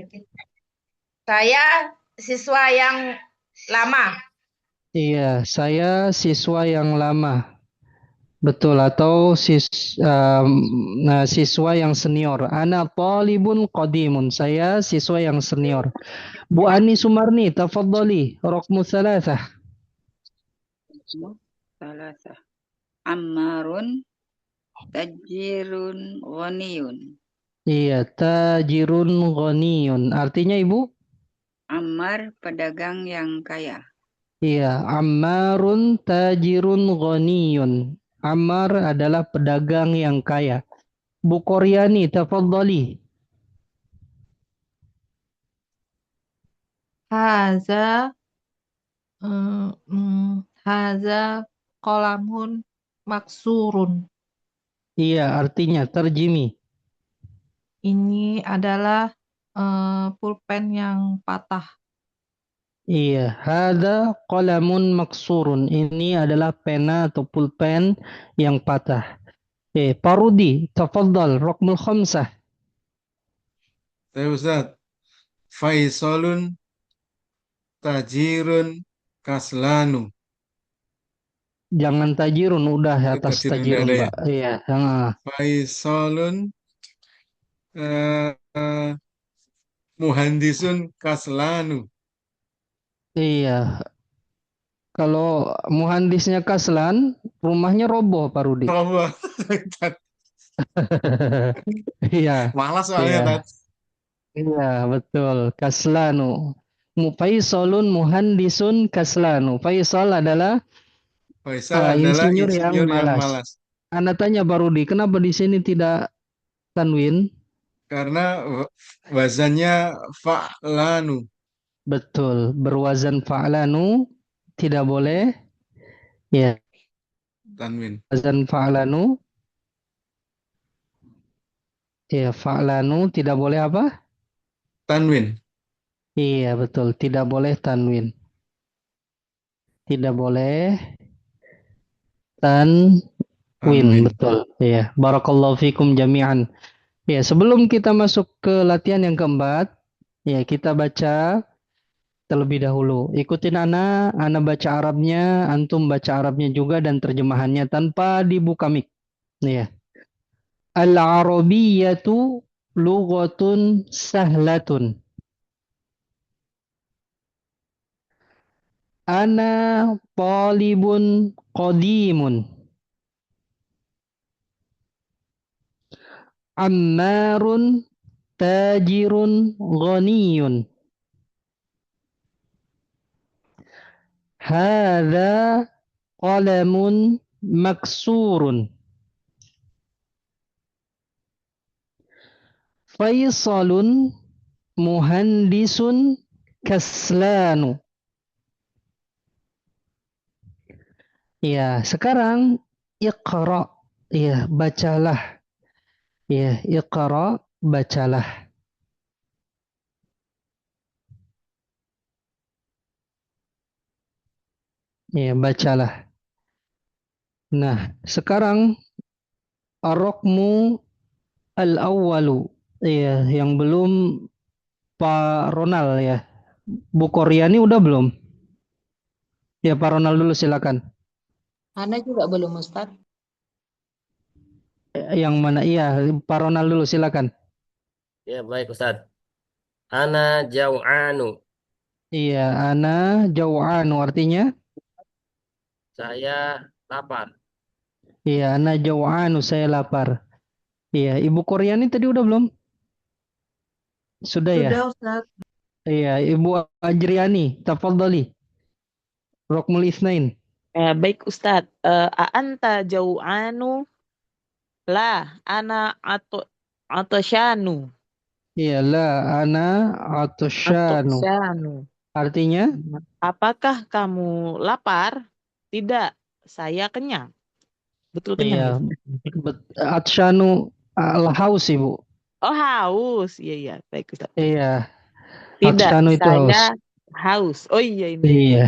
Saya siswa yang lama. Iya, saya siswa yang lama. Betul, atau siswa yang senior. Ana talibun qadimun. Saya siswa yang senior. Bu Ani Sumarni, tafadhali. Raqmu thalathah. Salasah. Ammarun tajirun ghaniyun. Iya, tajirun ghaniyun. Artinya Ibu? Ammar pedagang yang kaya. Iya, Ammarun tajirun ghaniyun. Ammar adalah pedagang yang kaya. Bu Koryani, tafadhali. Haza haza kolamun maksurun. Iya, artinya terjemi. Ini adalah pulpen yang patah. Iya, hada qalamun maksurun. Ini adalah pena atau pulpen yang patah. Parudi, tafadhal, raqmul khamsah. Saya Ustaz. Faisalun tajirun kaslanu. Jangan tajirun, udah atas Tajirun udah tajirun, ada ya. Mbak. Iya, Faisalun eh, eh, muhandisun kaslanu. iya. Kalau muhandisnya kaslan, rumahnya roboh, Pak Rudi. Allah. Iya, Malas soalnya iya, Tat. iya, betul. Kaslanu. Faisalun muhandisun kaslanu. Faisal adalah Faisal adalah insinyur yang insinyur yang malas. malas. Anda tanya Pak Rudi, kenapa di sini tidak tanwin? Karena wazannya fa'lanu. Betul, berwazan fa'lanu tidak boleh. Ya, Tanwin. wazan fa'lanu. Ya, fa'lanu tidak boleh apa? Tanwin. Iya, betul, tidak boleh tanwin. Tidak boleh tanwin, Tanwin. betul. Ya, barakallahu fikum jami'an. Ya, sebelum kita masuk ke latihan yang keempat, ya kita baca terlebih dahulu. Ikutin Ana baca Arabnya, antum baca Arabnya juga dan terjemahannya tanpa dibuka mic. Ya. Al-Arabiyyatu lughatun sahlatun. Ana talibun qadimun. Ammarun tajirun ghaniyun. Hadza qalamun maksurun. Faisalun muhandisun kaslanu. Ya, sekarang iqra. Ya, bacalah. Ya, iqra, bacalah. Ya, bacalah. Nah, sekarang ar-raqmu al-awwalu. Ya, yang belum Pak Ronald ya. Bu Koryani udah belum? Ya, Pak Ronald dulu silakan. Ana juga belum Ustaz. Yang mana? Iya, Pak Ronald dulu silakan. Ya, baik Ustaz. Ana jau'anu. Iya, ana jau'anu artinya? Saya lapar. Iya, ana jau'anu saya lapar. Iya, Ibu Koryani tadi udah belum? Sudah ya? Sudah, Ustaz. Iya, Ibu Ajriani, tafadhali. Rokmul Itsnain. Baik Ustadz. A'anta jau'anu? La, ana atoshanu. Iya, la ana atoshanu. Atoshanu. Artinya? Apakah kamu lapar? Tidak, saya kenyang. Betul kenyang. Iya, atshanu haus Ibu. Oh, haus. Iya, iya. Baik Ustadz. Iya, Tidak, atshanu itu haus. saya haus. Oh iya ini. Iya.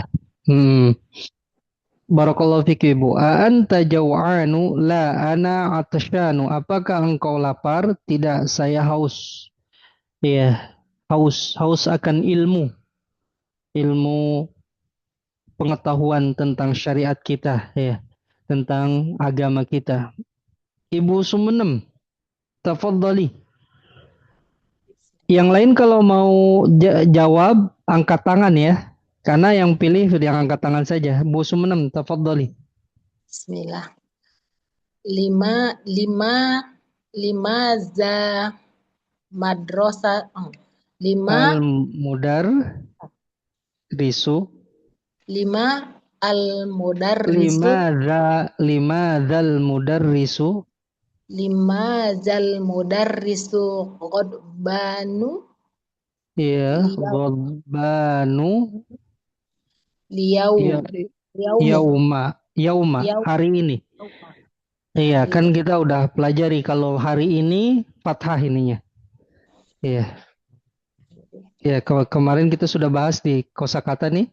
Barakallahu fiki Ibu. Anta jau'anu? La ana atshanu. Apakah engkau lapar? Tidak, saya haus. Iya, haus akan ilmu pengetahuan tentang syariat kita. Ya, tentang agama kita. Ibu Sumenem, tafadhali. Yang lain kalau mau jawab angkat tangan ya. Karena yang pilih yang angkat tangan saja. Bu Sumenem, tafadhali. Bismillah. Lima za madrasah. Lima Al-Mudar Risu. lima al-mudarrisu. Lima dzal mudarrisu. Lima zal mudarrisu ghadbanu Ya, liyau Ghadbanu. liyau Ya, yaumi Yauma, hari ini. Iya, kan kita udah pelajari kalau hari ini fathah ininya. Iya. Ya, kemarin kita sudah bahas di kosakata nih.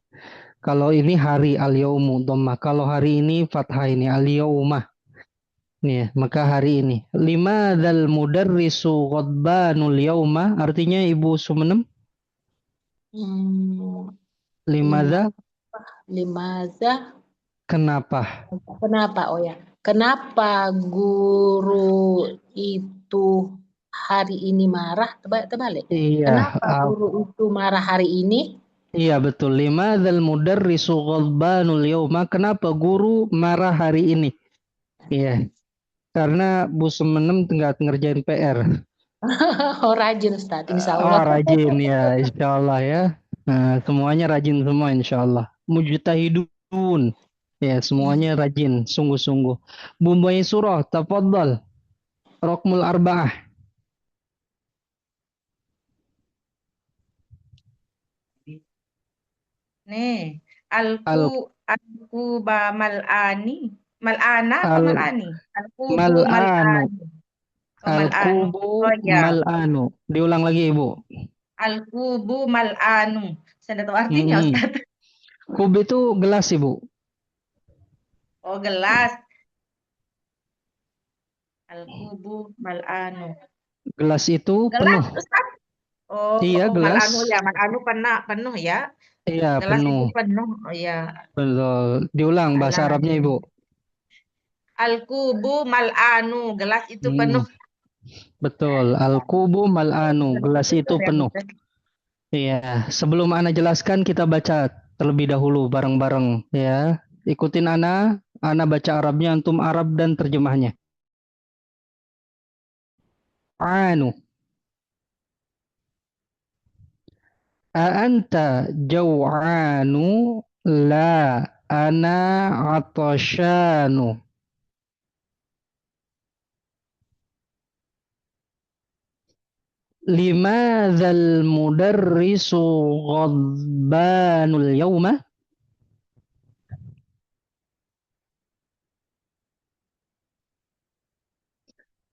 Kalau ini hari al-yaumu dhammah, kalau hari ini fathah ini al-yaumah. Nih, maka hari ini. Lima dzal mudarrisu ghadbanul yauma, artinya Ibu Sumenem? Limadza? Limaza. Kenapa? Kenapa? Oh ya. Kenapa guru itu hari ini marah? Terbalik. Iya, Kenapa guru itu marah hari ini? iya betul. Limadzal mudarrisu ghadbanul yauma. Kenapa guru marah hari ini? Iya. Karena Bu Sumenem nggak ngerjain PR. Oh, rajin Ustaz, insya Oh, Allah. rajin ya, insya Allah ya. Nah, semuanya rajin semua insya Allah. Mujtahidun. Ya, semuanya rajin, sungguh-sungguh. Bu Surah, tafadhal. Rokmul Arba'ah. Nih, alkuba mal'ani. Mal'ana apa mal'ani? Alkubu Mal'anu. mal'ani. Oh, mal'anu. Al-kubu Oh ya. mal'anu. Diulang lagi, Ibu. Alkubu mal'anu. Saya tidak tahu artinya, Ustaz. Kub itu gelas, Ibu. Oh, gelas. Alkubu mal'anu. Gelas itu Gelas, penuh. Ustaz. Oh, Iya, gelas. mal'anu ya. Mal'anu penuh ya. Iya, Gelas penuh. itu penuh. Oh ya. Betul. Diulang bahasa Arabnya, Ibu. Al-kubu mal'anu. Gelas itu penuh. Betul. Al-kubu mal'anu. Gelas itu penuh. Iya. Sebelum Ana jelaskan, kita baca terlebih dahulu bareng-bareng. Ya. Ikutin Ana. Ana baca Arabnya, antum Arab dan terjemahnya. Anu. A'anta jaw'anu la ana atashanu. Limadzal mudarrisu ghadbanul yawma.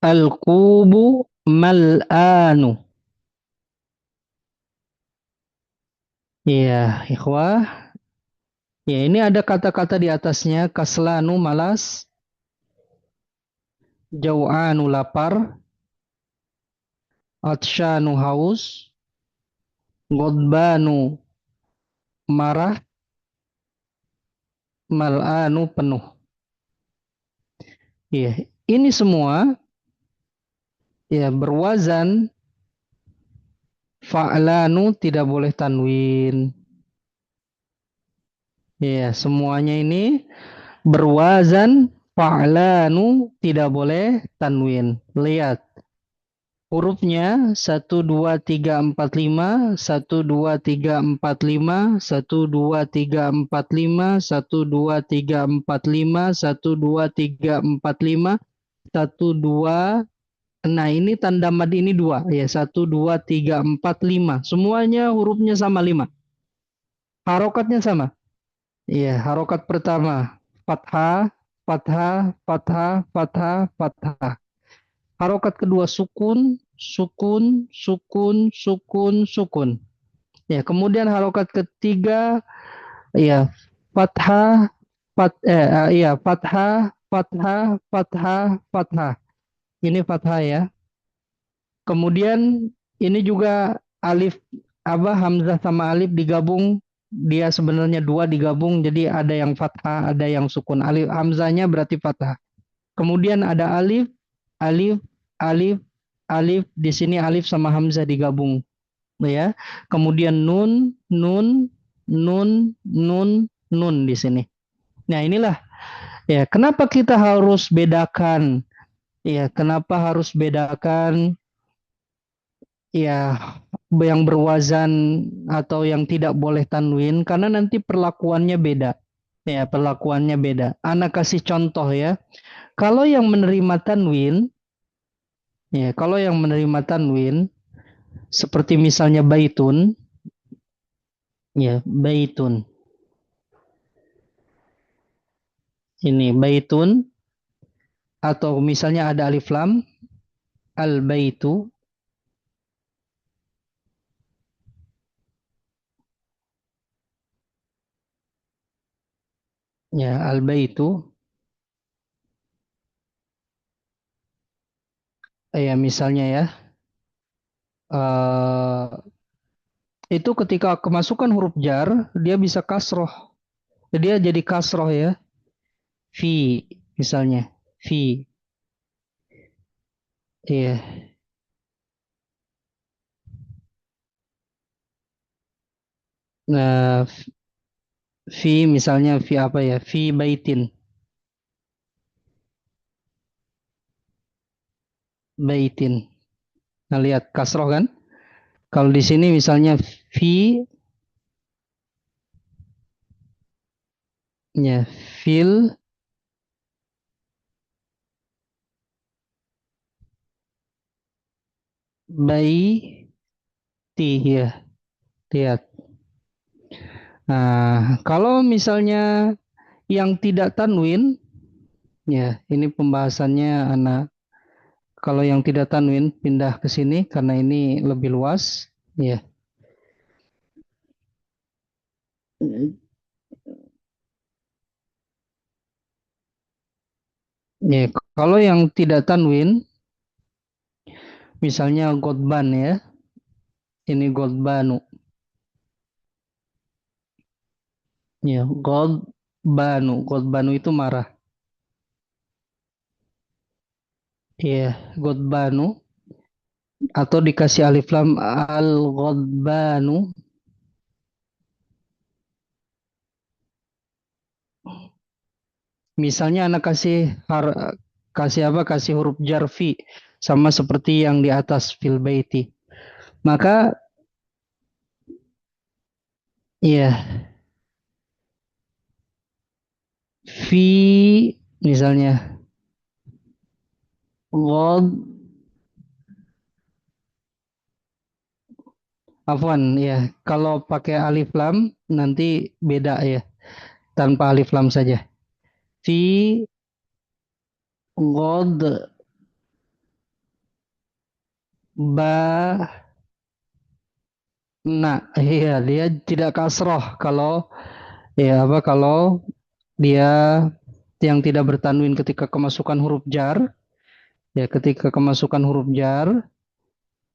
Al-kubu mal'anu. Ya, ikhwah. Ya, ini ada kata-kata di atasnya. Kaslanu malas. Jau'anu lapar. Atshanu haus. Ghadbanu marah. Mal'anu penuh. Ya, ini semua ya berwazan fa'lanu, tidak boleh tanwin. Ya, semuanya ini berwazan fa'lanu, tidak boleh tanwin. Lihat. Hurufnya 1, 2, 3, 4, 5, 1, 2, 3, 4, 5, 1, 2, 3, 4, 5, 1, 2, 3, 4, 5, 1, 2, 3, 4, 5, 1, 2. Nah, ini tanda mad ini 2. Ya, 1, 2, 3, 4, 5. Semuanya hurufnya sama 5. Harokatnya sama. Ya, harokat pertama. Fathah, fathah, fathah, fathah, fathah. Harokat kedua sukun, sukun, sukun, sukun, sukun. Ya, kemudian harokat ketiga ya fathah, fathah, fathah, fathah, fathah. Ini fathah ya. Kemudian ini juga alif hamzah sama alif digabung dia sebenarnya dua digabung, jadi ada yang fathah, ada yang sukun. Alif hamzanya berarti fathah. Kemudian ada alif, alif, alif, alif. Di sini alif sama hamzah digabung, ya. Kemudian nun, nun, nun, nun, nun di sini. Nah, inilah ya, kenapa kita harus bedakan? Ya, kenapa harus bedakan ya yang berwazan atau yang tidak boleh tanwin? Karena nanti perlakuannya beda. Ya, perlakuannya beda. Anak kasih contoh ya. Kalau yang menerima tanwin, ya, kalau yang menerima tanwin seperti misalnya baitun, ya, baitun. Ini baitun atau misalnya ada alif lam, al baitu. Ya, al baitu. Ya, misalnya ya. eh itu ketika kemasukan huruf jar, dia bisa kasroh. Dia jadi kasroh ya. Fi, misalnya. Fi. Iya. Nah, fi misalnya fi apa ya? Fi baitin. Baitin. Nah, lihat kasroh kan? Kalau di sini misalnya fi, ya, fil baiti, ya. Lihat. Nah, kalau misalnya yang tidak tanwin, ya, ini pembahasannya anak. Kalau yang tidak tanwin pindah ke sini karena ini lebih luas, ya. Ya, kalau yang tidak tanwin, misalnya godban ya, ini godbanu, ya, godbanu itu marah, ya, godbanu, atau dikasih alif lam al godbanu, misalnya anak kasih apa? Kasih huruf jarfi sama seperti yang di atas fil baiti. Maka ya, fi misalnya god, afwan ya, kalau pakai alif lam nanti beda ya, tanpa alif lam saja. Fi god ba na, iya, dia tidak kasroh kalau ya apa, kalau dia yang tidak bertanwin ketika kemasukan huruf jar, ya, ketika kemasukan huruf jar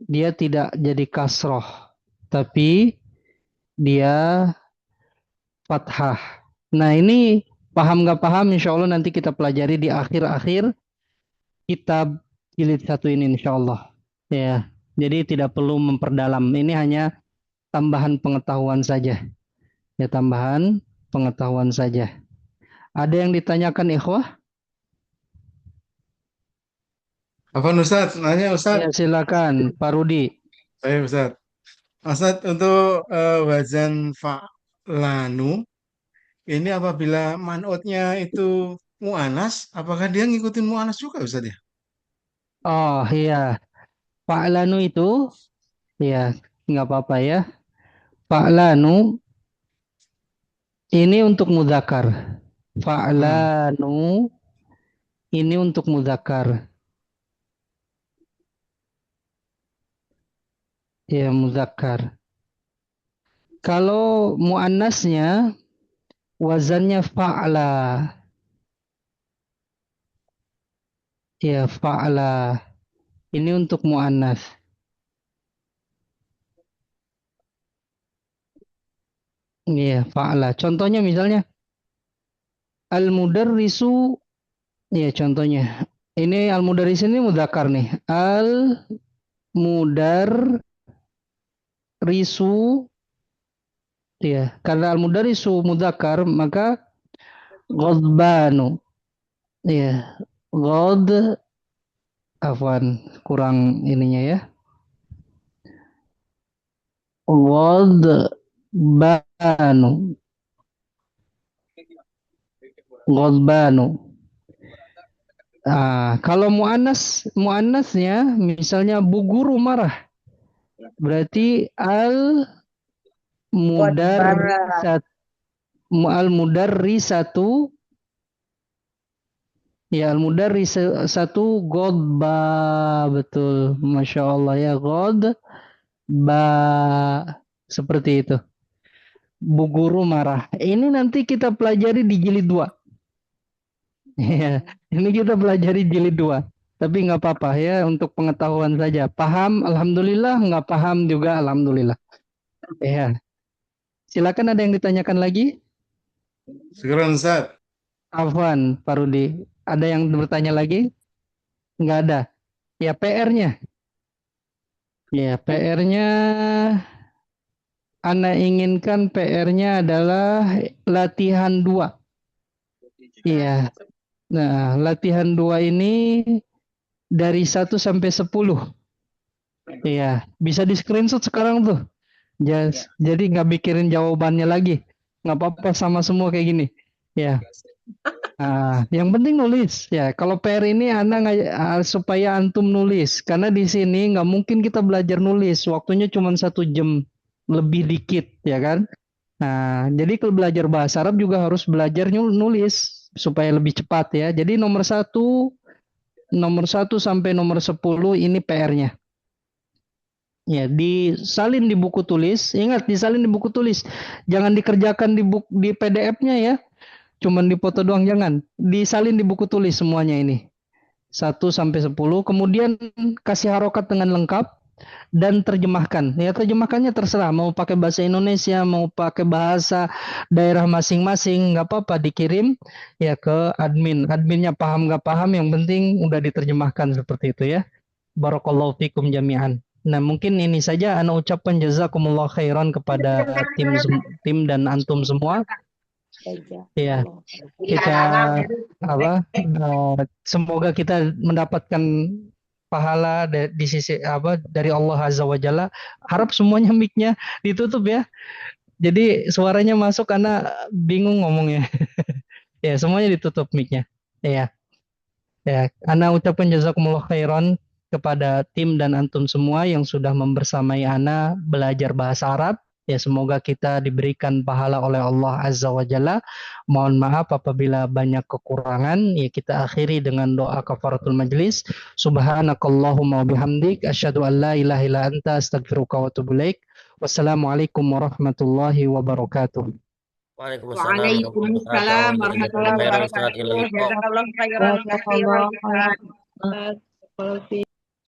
dia tidak jadi kasroh, tapi dia fathah. Nah, ini paham nggak paham? Insya Allah nanti kita pelajari di akhir-akhir kitab jilid satu ini, insya Allah. Ya, jadi tidak perlu memperdalam. Ini hanya tambahan pengetahuan saja. Ya, tambahan pengetahuan saja. Ada yang ditanyakan, ikhwah? Apa Ustaz? Nanya Ustaz. Ya, silakan, Pak Rudi. Baik Ustaz. Ustaz, untuk wazan fa'lanu, ini apabila man'utnya itu mu'anas, apakah dia ngikutin mu'anas juga Ustaz ya? Oh iya, Pak Lanu itu, ya, nggak apa-apa ya. Pak Lanu ini untuk mudzakkar. Fa'lanu ini untuk mudzakkar. Ya, mudzakkar. Kalau muannasnya wazannya fa'la. Ya, fa'la. Ini untuk muannas. Iya, fa'ala. Contohnya misalnya al-mudarrisu, ya contohnya. Ini al-mudarris ini mudzakkar nih. Al-mudarrisu, ya. Karena al-mudarrisu mudzakkar, maka ghadbanu. Ya, afwan, kurang ininya ya. Ghadbanu. Ghadbanu. Kalau muannasnya misalnya bu guru marah, berarti mudarrisat mudarrisatu, ya mudarrisatu ghadba, betul, masya Allah ya, ghadba, seperti itu. Bu guru marah. Ini nanti kita pelajari di jilid 2. Ya, ini kita pelajari jilid 2. Tapi nggak apa-apa ya, untuk pengetahuan saja. Paham, alhamdulillah. Nggak paham juga, alhamdulillah. Ya. Silakan, ada yang ditanyakan lagi? Sekarang Ustaz. Afwan, Pak Rudi. Ada yang bertanya lagi? Nggak ada. Ya, PR-nya. Ya, PR-nya, Ana inginkan PR-nya adalah latihan 2. Iya. Nah, latihan 2 ini dari 1 sampai 10. Iya, bisa di screenshot sekarang tuh. Jadi nggak mikirin jawabannya lagi. Nggak apa-apa, sama semua kayak gini. Ya. Yang penting nulis. Ya, kalau PR ini supaya antum nulis. Karena di sini nggak mungkin kita belajar nulis. Waktunya cuma 1 jam lebih dikit, ya kan? Nah, jadi kalau belajar bahasa Arab juga harus belajar nulis supaya lebih cepat ya. Jadi nomor 1 sampai nomor 10 ini PR-nya. Ya, disalin di buku tulis. Ingat, disalin di buku tulis. Jangan dikerjakan di PDF-nya ya. Cuman dipoto doang, jangan. Disalin di buku tulis semuanya ini. 1 sampai 10. Kemudian kasih harokat dengan lengkap dan terjemahkan. Ya, terjemahkannya terserah, mau pakai bahasa Indonesia, mau pakai bahasa daerah masing-masing, nggak apa-apa, dikirim ya ke admin. Adminnya paham nggak paham, yang penting udah diterjemahkan seperti itu ya. Barakallahu fikum jami'an. Nah, mungkin ini saja ana ucapkan jazakumullah khairan kepada tim dan antum semua. Ya, kita semoga kita mendapatkan pahala di sisi dari Allah Azza wa Jalla. Harap semuanya mic-nya ditutup ya. Jadi suaranya masuk karena bingung ngomongnya. Ya, semuanya ditutup mic-nya. Ya. Ya, ana ucapkan jazakumullah khairan kepada tim dan antum semua yang sudah membersamai ana belajar bahasa Arab. Ya, semoga kita diberikan pahala oleh Allah Azza wa Jalla. Mohon maaf apabila banyak kekurangan. Ya, kita akhiri dengan doa kafaratul majlis. Subhanakallahumma wabihamdik. Asyhadu an la ilaha illa anta astaghfiruka wa atubu ilaik. Wassalamualaikum warahmatullahi wabarakatuh. Waalaikumsalam warahmatullahi wabarakatuh. Jazakallah khairan.